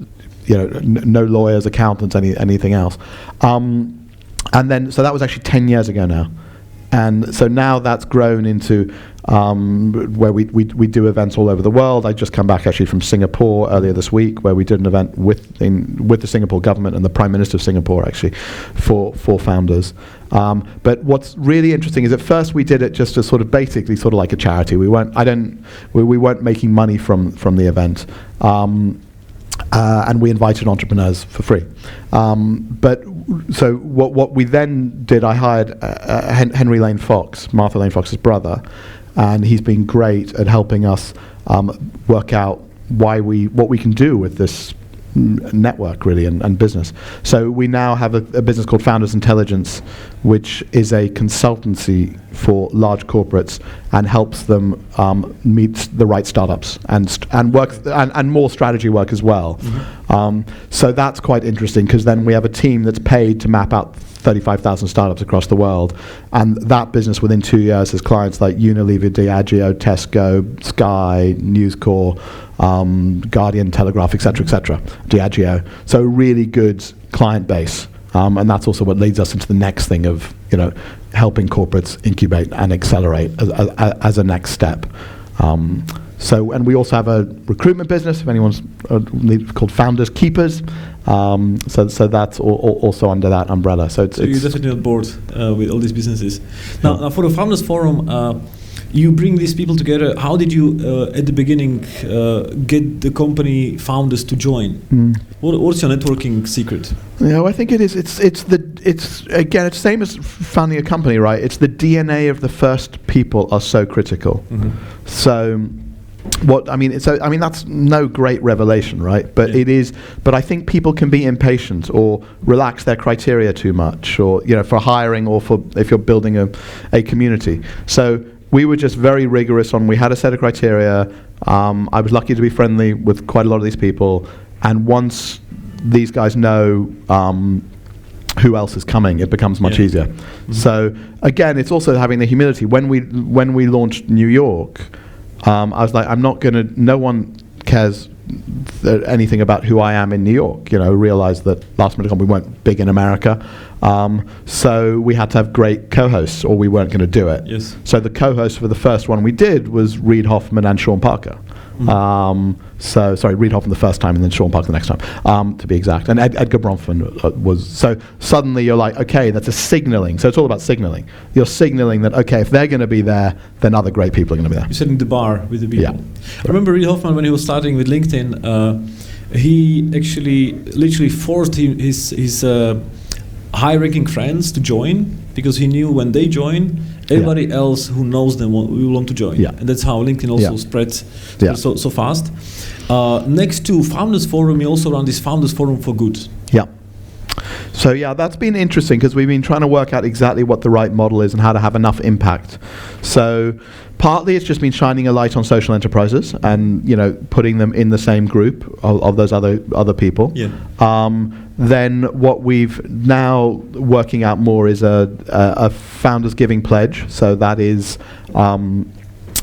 no lawyers, accountants, anything else. And then, so that was actually 10 years ago now. And so now that's grown into where we do events all over the world. I just come back actually from Singapore earlier this week, where we did an event with the Singapore government and the Prime Minister of Singapore, actually, for founders. But what's really interesting is, at first we did it just as basically like a charity. We weren't making money from the event. And we invited entrepreneurs for free. But so what we then did, I hired Henry Lane Fox, Martha Lane Fox's brother, and he's been great at helping us work out what we can do with this network, really, and business. So we now have a business called Founders Intelligence, which is a consultancy for large corporates and helps them meet the right startups and work and more strategy work as well. So that's quite interesting, because then we have a team that's paid to map out 35,000 startups across the world, and that business within 2 years has clients like Unilever, Diageo, Tesco, Sky, News Corp, Guardian, Telegraph, etc., Diageo. So really good client base, and that's also what leads us into the next thing of helping corporates incubate and accelerate as a next step. And we also have a recruitment business, if anyone's called Founders Keepers. So that's also under that umbrella. So you're definitely on board with all these businesses. Now, for the Founders Forum, you bring these people together. How did you, at the beginning, get the company founders to join? What's your networking secret? I think it is. It's the same as founding a company, right? It's the DNA of the first people are so critical. So. That's no great revelation, right? But it is. But I think people can be impatient or relax their criteria too much, or for hiring, or for if you're building a community. So we were just very rigorous on. We had a set of criteria. I was lucky to be friendly with quite a lot of these people, and once these guys know who else is coming, it becomes much easier. So again, it's also having the humility. When we launched New York. I was like, no one cares anything about who I am in New York. Realized that Last Minute we weren't big in America. So we had to have great co-hosts, or we weren't going to do it. Yes. So the co-host for the first one we did was Reid Hoffman and Sean Parker. Reid Hoffman the first time, and then Sean Parker the next time, to be exact. And Edgar Bronfman was. So suddenly you're like, okay, that's a signaling. So it's all about signaling. You're signaling that, okay, if they're going to be there, then other great people are going to be there. You're setting the bar with the people. Yeah. I remember Reid Hoffman, when he was starting with LinkedIn, he actually literally forced his high-ranking friends to join, because he knew when they join, everybody else who knows them will want to join. And that's how LinkedIn also spreads so fast. Next to Founders Forum, you also run this Founders Forum for Good. So that's been interesting, because we've been trying to work out exactly what the right model is and how to have enough impact. So partly it's just been shining a light on social enterprises and putting them in the same group of those other people. Then what we've now working out more is a founders giving pledge. So that is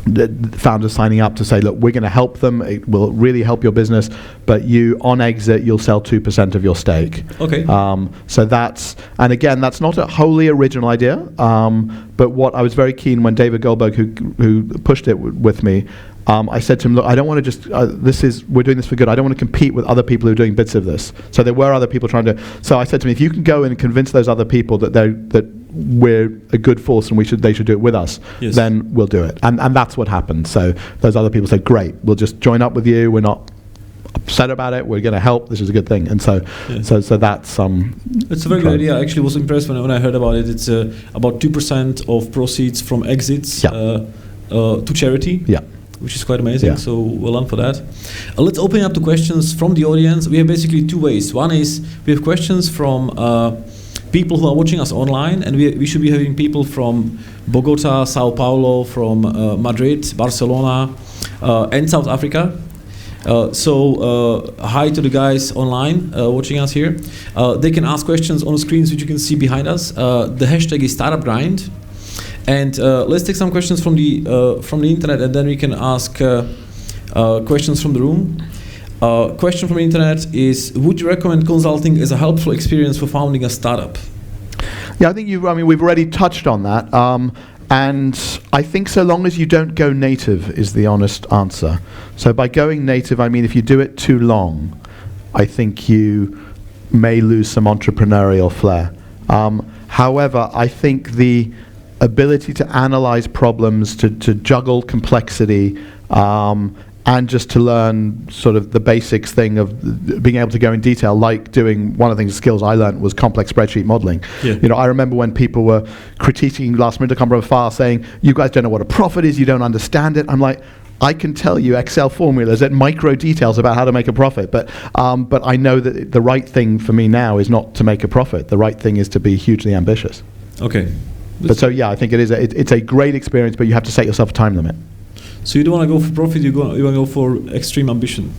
the founders signing up to say, look, we're going to help them. It will really help your business, but you, on exit, you'll sell 2% of your stake. Okay. So that's not a wholly original idea, but what I was very keen when David Goldberg, who pushed it with me, I said to him, look, I don't want to just, we're doing this for good. I don't want to compete with other people who are doing bits of this. So there were other people trying to, so I said to him, if you can go and convince those other people that we're a good force and they should do it with us, then we'll do it. And that's what happened. So those other people said, great, we'll just join up with you. We're not upset about it. We're going to help. This is a good thing. And so that's it's a very good idea. I actually was impressed when I heard about it. It's about 2% of proceeds from exits to charity. Which is quite amazing, so well done for that. Let's open up to questions from the audience. We have basically two ways. One is we have questions from people who are watching us online, and we should be having people from Bogota, Sao Paulo, from Madrid, Barcelona, and South Africa. So hi to the guys online watching us here. They can ask questions on the screens which you can see behind us. The hashtag is StartupGrind. And let's take some questions from the internet, and then we can ask questions from the room. Question from the internet is: would you recommend consulting as a helpful experience for founding a startup? I think we've already touched on that, and I think so long as you don't go native is the honest answer. So by going native, I mean if you do it too long, I think you may lose some entrepreneurial flair. However, I think the ability to analyze problems, to juggle complexity, and just to learn sort of the basics thing of being able to go in detail, like doing one of the skills I learned was complex spreadsheet modeling. I remember when people were critiquing Last Minute File saying, you guys don't know what a profit is, you don't understand it. I'm like, I can tell you Excel formulas at micro details about how to make a profit, but I know that the right thing for me now is not to make a profit. The right thing is to be hugely ambitious. Okay. But so yeah, I think it's a great experience, but you have to set yourself a time limit. So you don't want to go for profit, you want to go for extreme ambition.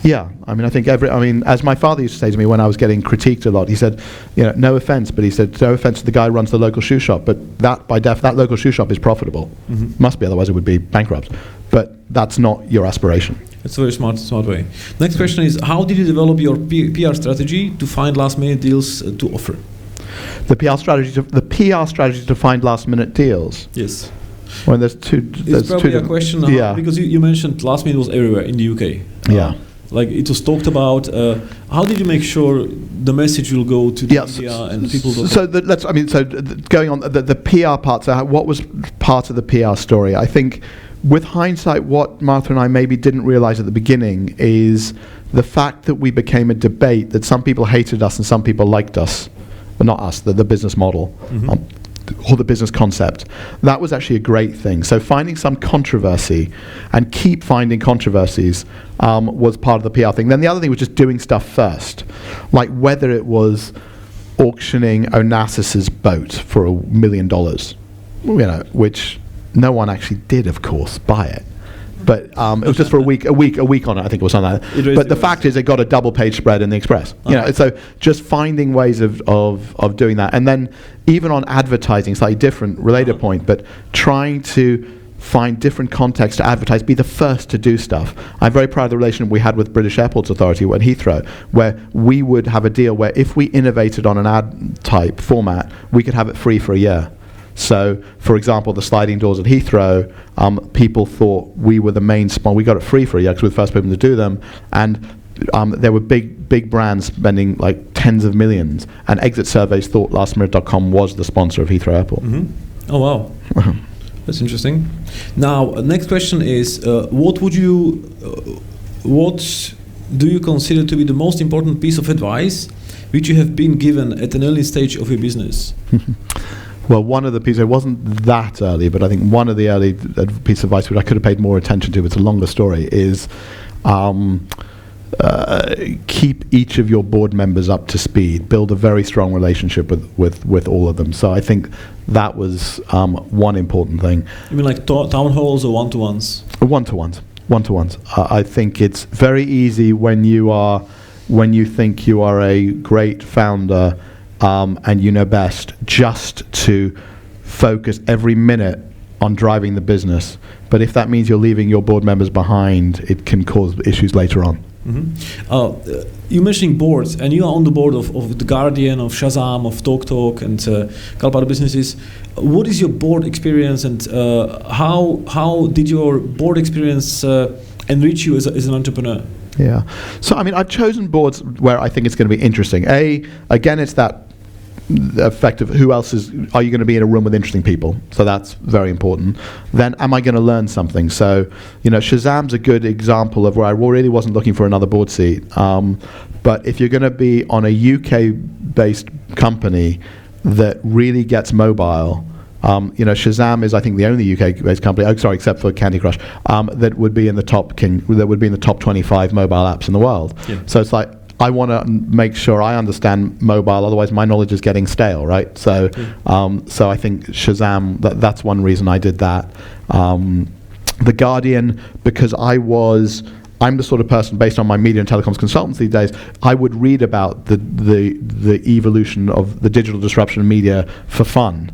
Yeah, I mean, I think as my father used to say to me when I was getting critiqued a lot, he said, no offense, but he said, no offense to the guy who runs the local shoe shop, but that local shoe shop is profitable. Must be, otherwise it would be bankrupt. But that's not your aspiration. It's a very smart way. Next question is, how did you develop your PR strategy to find last-minute deals to offer? The PR strategy to find last-minute deals. Yes. Well, there's two. It's probably a question because you mentioned last-minute was everywhere in the UK. Yeah. Like it was talked about. How did you make sure the message will go to the media and people? Going on the PR part. So what was part of the PR story? I think, with hindsight, what Martha and I maybe didn't realize at the beginning is the fact that we became a debate, that some people hated us and some people liked us. Well, not us, the business model. Or the business concept. That was actually a great thing. So finding some controversy and keep finding controversies was part of the PR thing. Then the other thing was just doing stuff first. Like whether it was auctioning Onassis's boat for $1 million, which no one actually did, of course, buy it. But it was just for a week on it, I think it was something like that. But the fact is, it got a double-page spread in the Express. So just finding ways of doing that, and then even on advertising, slightly different, related point, but trying to find different contexts to advertise, be the first to do stuff. I'm very proud of the relationship we had with British Airports Authority at Heathrow, where we would have a deal where if we innovated on an ad type format, we could have it free for a year. So, for example, the sliding doors at Heathrow, people thought we were the main sponsor. We got it free for a year because we were the first people to do them. And there were big brands spending like tens of millions. And exit surveys thought lastminute.com was the sponsor of Heathrow Airport. Oh, wow. That's interesting. Now, next question is, what do you consider to be the most important piece of advice which you have been given at an early stage of your business? Well, one of the pieces, it wasn't that early, but I think one of the early pieces of advice which I could have paid more attention to, it's a longer story, is keep each of your board members up to speed. Build a very strong relationship with all of them. So I think that was one important thing. You mean like town halls or one-to-ones? One-to-ones. I think it's very easy when you think you are a great founder and you know best, just to focus every minute on driving the business. But if that means you're leaving your board members behind, it can cause issues later on. You mentioning boards, and you are on the board of The Guardian, of Shazam, of TalkTalk, and a couple other businesses. What is your board experience, and how did your board experience enrich you as an entrepreneur? Yeah. So, I mean, I've chosen boards where I think it's going to be interesting. Again, it's that effect of are you going to be in a room with interesting people? So that's very important. Then, am I going to learn something? So, Shazam's a good example of where I really wasn't looking for another board seat. But if you're going to be on a UK-based company that really gets mobile, Shazam is, I think, the only UK-based company, except for Candy Crush, that would be in the top 25 mobile apps in the world. Yeah. So it's like, I want to make sure I understand mobile, otherwise my knowledge is getting stale, right? So, so I think Shazam, that's one reason I did that. The Guardian, because I'm the sort of person, based on my media and telecoms consultancy days, I would read about the evolution of the digital disruption of media for fun.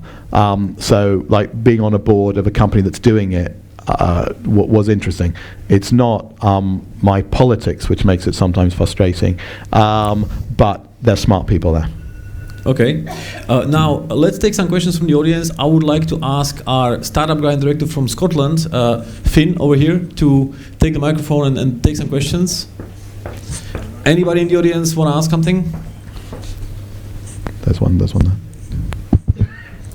So, like being on a board of a company that's doing it was interesting. It's not my politics, which makes it sometimes frustrating, but there's smart people there. Okay. Now, let's take some questions from the audience. I would like to ask our startup guy and director from Scotland, Finn, over here, to take the microphone and take some questions. Anybody in the audience want to ask something? There's one there.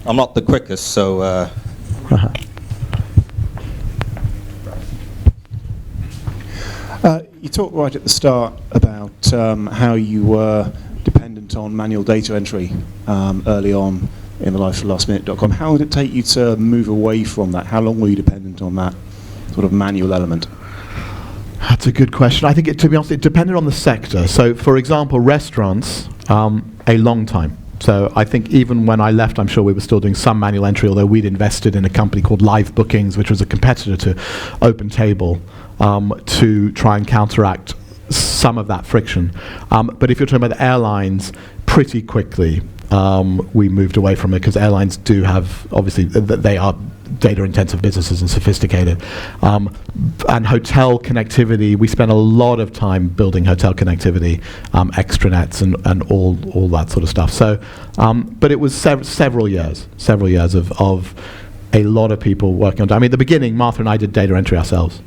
I'm not the quickest, so... You talked right at the start about how you were dependent on manual data entry early on in the life of lastminute.com. How did it take you to move away from that? How long were you dependent on that sort of manual element? That's a good question. I think, to be honest, it depended on the sector. So, for example, restaurants, a long time. So I think even when I left, I'm sure we were still doing some manual entry, although we'd invested in a company called Live Bookings, which was a competitor to OpenTable, to try and counteract some of that friction. But if you're talking about the airlines, pretty quickly we moved away from it, because airlines do have, obviously, they are data-intensive businesses and sophisticated. And hotel connectivity, we spent a lot of time building hotel connectivity, extranets and all that sort of stuff. So, but it was several years of a lot of people working on. I mean, at the beginning, Martha and I did data entry ourselves.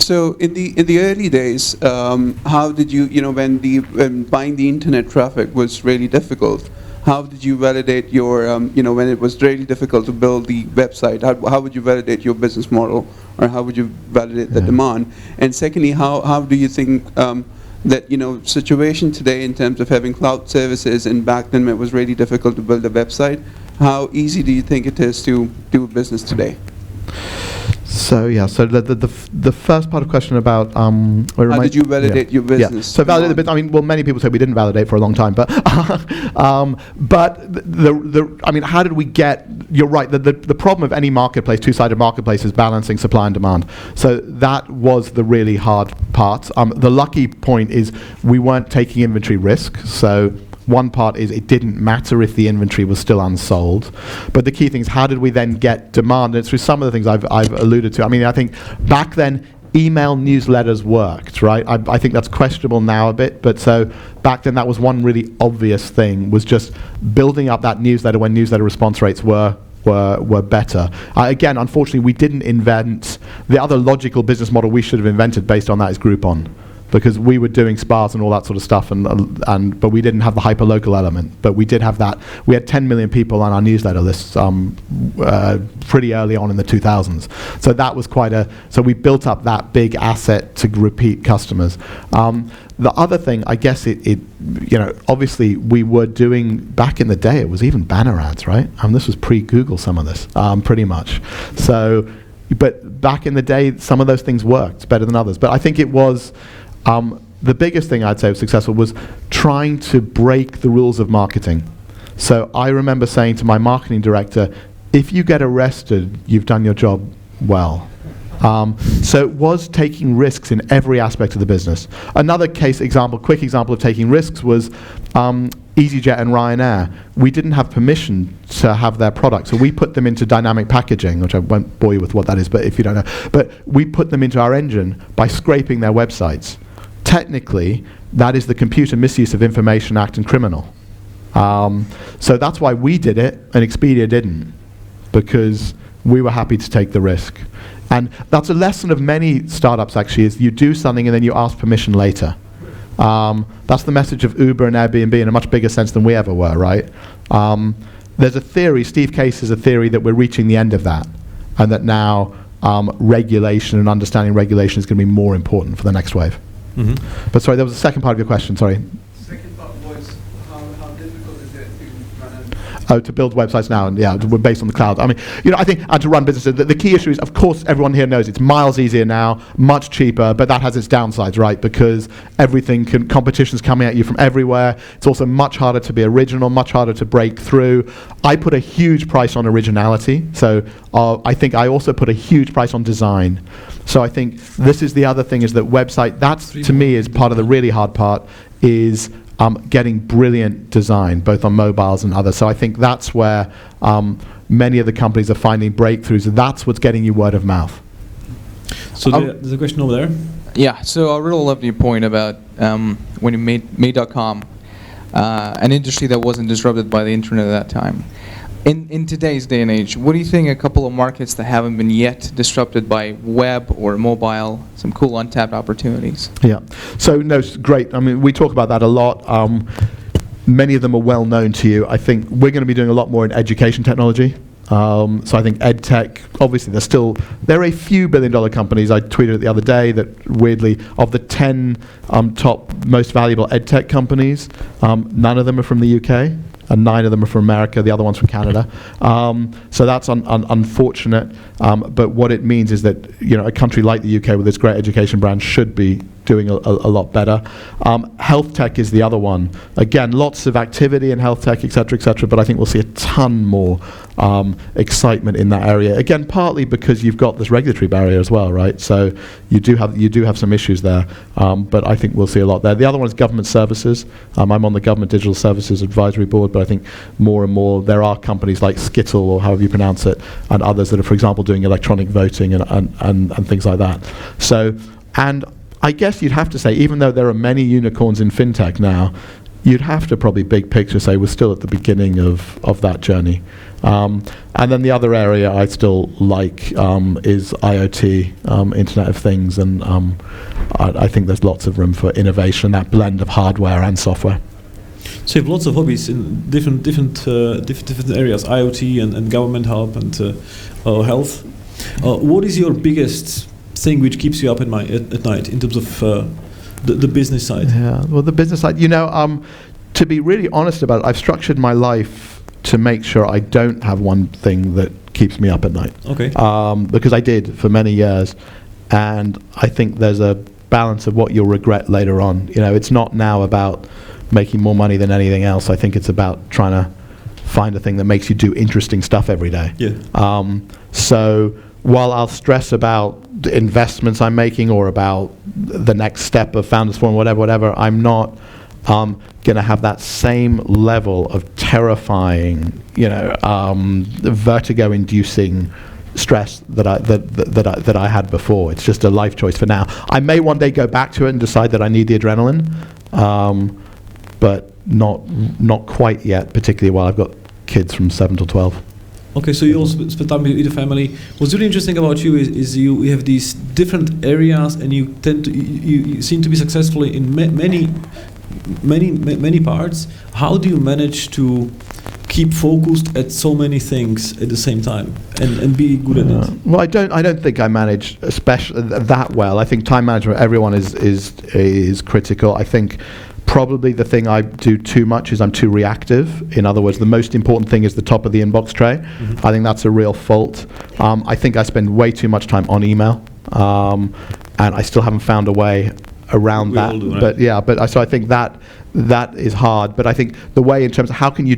So in the early days, how did you, when buying the internet traffic was really difficult, how did you validate your, when it was really difficult to build the website, how would you validate your business model, or how would you validate the demand? And secondly, how do you think that, situation today in terms of having cloud services, and back then it was really difficult to build a website, how easy do you think it is to do business today? So yeah, so the first part of the question about how did you validate your business? So validate the business. I mean, well, many people say we didn't validate for a long time, but I mean, how did we get? You're right. The problem of any marketplace, two-sided marketplace, is balancing supply and demand. So that was the really hard part. The lucky point is we weren't taking inventory risk. So one part is it didn't matter if the inventory was still unsold. But the key thing is, how did we then get demand? And it's through some of the things I've alluded to. I mean, I think back then, email newsletters worked, right? I think that's questionable now a bit, but so back then that was one really obvious thing, was just building up that newsletter when newsletter response rates were better. Again, unfortunately, we didn't invent the other logical business model we should have invented based on that is Groupon, because we were doing spas and all that sort of stuff, but we didn't have the hyper-local element. But we did have that. We had 10 million people on our newsletter lists pretty early on in the 2000s. So that was so we built up that big asset to repeat customers. The other thing, I guess obviously we were doing, back in the day, it was even banner ads, right? This was pre-Google, some of this, pretty much. So, but back in the day, some of those things worked better than others. But I think it was, the biggest thing I'd say was successful was trying to break the rules of marketing. So I remember saying to my marketing director, if you get arrested, you've done your job well. So it was taking risks in every aspect of the business. Another quick example of taking risks was EasyJet and Ryanair. We didn't have permission to have their products, so we put them into dynamic packaging, which I won't bore you with what that is, but if you don't know. But we put them into our engine by scraping their websites. Technically, that is the Computer Misuse of Information Act and criminal. So that's why we did it and Expedia didn't, because we were happy to take the risk. And that's a lesson of many startups, actually, is you do something and then you ask permission later. That's the message of Uber and Airbnb in a much bigger sense than we ever were, right? There's a theory, Steve Case has a theory that we're reaching the end of that, and that now regulation and understanding regulation is going to be more important for the next wave. Mm-hmm. But sorry, there was a second part of your question, sorry. Second part was, how difficult is it to run to build websites now, and we're based on the cloud. I mean, I think, and to run businesses, the key issue is, of course, everyone here knows it's miles easier now, much cheaper, but that has its downsides, right? Because competition's coming at you from everywhere. It's also much harder to be original, much harder to break through. I put a huge price on originality, so I think I also put a huge price on design. So I think this is the other thing, is that website, that's to me is part of the really hard part, is getting brilliant design, both on mobiles and others. So I think that's where many of the companies are finding breakthroughs. That's what's getting you word of mouth. So there's a question over there. Yeah, so I really loved your point about when you made .com, an industry that wasn't disrupted by the internet at that time. In today's day and age, what do you think a couple of markets that haven't been yet disrupted by web or mobile, some cool untapped opportunities? Yeah, so no, it's great. I mean, we talk about that a lot. Many of them are well known to you. I think we're going to be doing a lot more in education technology. So I think EdTech, obviously there are a few billion-dollar companies. I tweeted it the other day that weirdly, of the 10 top most valuable EdTech companies, none of them are from the UK. And 9 of them are from America, the other one's from Canada. So that's unfortunate. But what it means is that a country like the UK with its great education brand should be doing a lot better. Health tech is the other one. Again, lots of activity in health tech, et cetera, but I think we'll see a ton more excitement in that area. Again, partly because you've got this regulatory barrier as well, right? So you do have some issues there, but I think we'll see a lot there. The other one is government services. I'm on the Government Digital Services Advisory Board, but I think more and more there are companies like Skittle, or however you pronounce it, and others that are, for example, doing electronic voting and things like that. So, and I guess you'd have to say, even though there are many unicorns in fintech now, you'd have to probably big picture say we're still at the beginning of that journey. And then the other area I still like is IoT, Internet of Things, and I think there's lots of room for innovation, that blend of hardware and software. So you have lots of hobbies in different areas, IoT and government help and health. What is your biggest thing which keeps you up at night in terms of the business side? Yeah, well, the business side, to be really honest about it, I've structured my life to make sure I don't have one thing that keeps me up at night. Okay. Because I did for many years, and I think there's a balance of what you'll regret later on. It's not now about making more money than anything else. I think it's about trying to find a thing that makes you do interesting stuff every day. Yeah. So while I'll stress about the investments I'm making or about the next step of Founders Forum, whatever, I'm not going to have that same level of terrifying, vertigo-inducing stress that I had before. It's just a life choice for now. I may one day go back to it and decide that I need the adrenaline, but not quite yet, particularly while I've got kids from 7 to 12. Okay, so you also spend time with the family. What's really interesting about you is you have these different areas, and you seem to be successful in many parts. How do you manage to keep focused at so many things at the same time and be good at it? Well, I don't think I manage especially that well. I think time management, everyone is critical. I think probably the thing I do too much is I'm too reactive. In other words, the most important thing is the top of the inbox tray. Mm-hmm. I think that's a real fault. I think I spend way too much time on email, and I still haven't found a way around that. All do, right? So I think that is hard. But I think the way in terms of how can I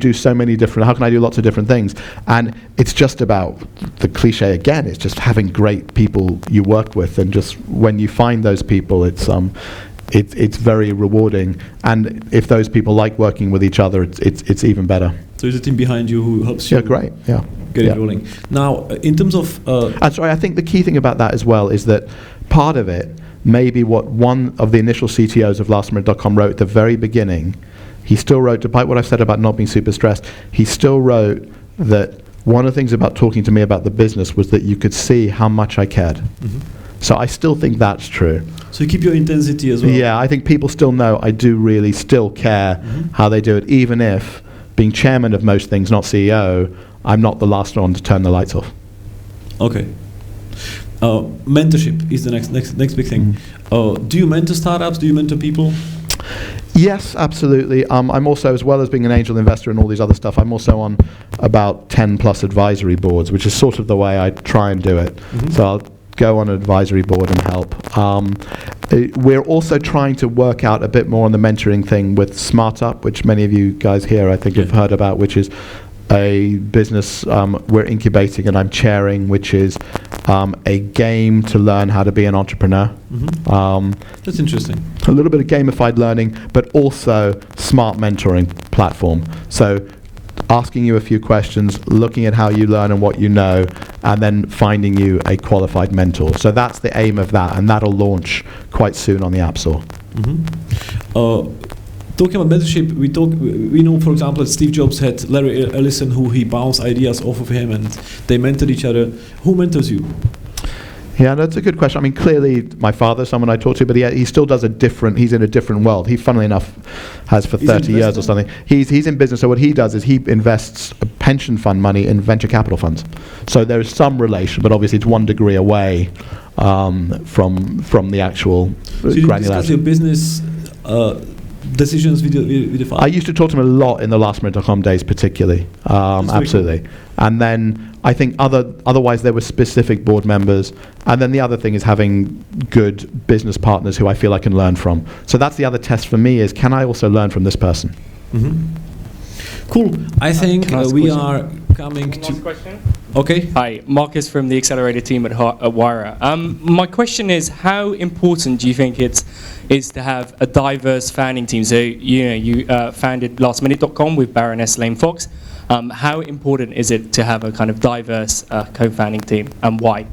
do lots of different things? And it's just about the cliche again, it's just having great people you work with, and just when you find those people, it's very rewarding, and if those people like working with each other, it's even better. So there's a team behind you who helps you. Yeah, great. Yeah, get it rolling. Now, in terms of, I think the key thing about that as well is that part of it, maybe what one of the initial CTOs of lastminute.com wrote at the very beginning, he still wrote, despite what I've said about not being super stressed, he still wrote that one of the things about talking to me about the business was that you could see how much I cared. Mm-hmm. So I still think that's true. So you keep your intensity as well? Yeah, I think people still know I do really still care how they do it, even if, being chairman of most things, not CEO, I'm not the last one to turn the lights off. Okay. Mentorship is the next big thing. Do you mentor startups? Do you mentor people? Yes, absolutely. I'm also, as well as being an angel investor and all these other stuff, I'm also on about 10 plus advisory boards, which is sort of the way I try and do it. Mm-hmm. So I'll go on an advisory board and help. We're also trying to work out a bit more on the mentoring thing with SmartUp, which many of you guys here I think have heard about, which is a business we're incubating and I'm chairing, which is a game to learn how to be an entrepreneur. Mm-hmm. That's interesting. A little bit of gamified learning, but also smart mentoring platform. So asking you a few questions, looking at how you learn and what you know, and then finding you a qualified mentor. So that's the aim of that, and that'll launch quite soon on the App Store. Mm-hmm. Talking about mentorship, we know, for example, that Steve Jobs had Larry Ellison, who he bounced ideas off of him, and they mentored each other. Who mentors you? Yeah, that's a good question. I mean, clearly my father's someone I talk to, but he still does he's in a different world. He, funnily enough, has for 30 years or something. He's in business, so what he does is he invests pension fund money in venture capital funds. So there is some relation, but obviously it's 1 degree away from the actual granularity. So you discuss your business decisions we define. I used to talk to him a lot in the lastminute.com days, particularly. Absolutely. Cool. And then I think otherwise there were specific board members. And then the other thing is having good business partners who I feel I can learn from. So that's the other test for me is, can I also learn from this person? Cool. I think we are coming Last to... question. Okay. Hi, Marcus from the Accelerator team at Waura. My question is, how important do you think it is to have a diverse founding team? So, you founded lastminute.com with Baroness Lane Fox. How important is it to have a kind of diverse co-founding team, and why?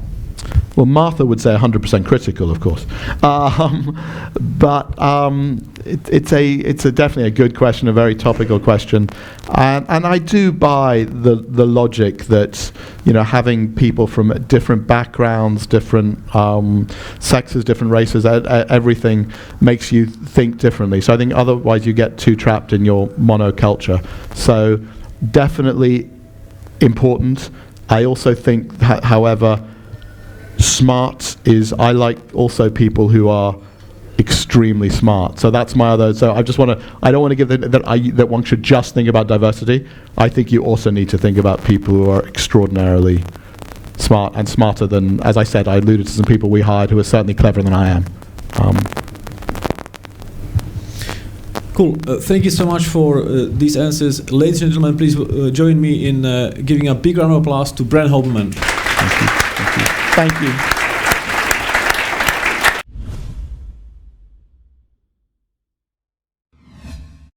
Well, Martha would say 100% critical, of course. But it's definitely a good question, a very topical question. And I do buy the logic that, having people from different backgrounds, different sexes, different races, everything makes you think differently. So I think otherwise you get too trapped in your monoculture. So definitely important. I also think, however, smart is, I like also people who are extremely smart. So that's my other, so I don't want to give that one should just think about diversity. I think you also need to think about people who are extraordinarily smart, and smarter than, as I said, I alluded to some people we hired who are certainly cleverer than I am. Cool. Thank you so much for these answers. Ladies and gentlemen, please join me in giving a big round of applause to Brent Hoberman. Thank you.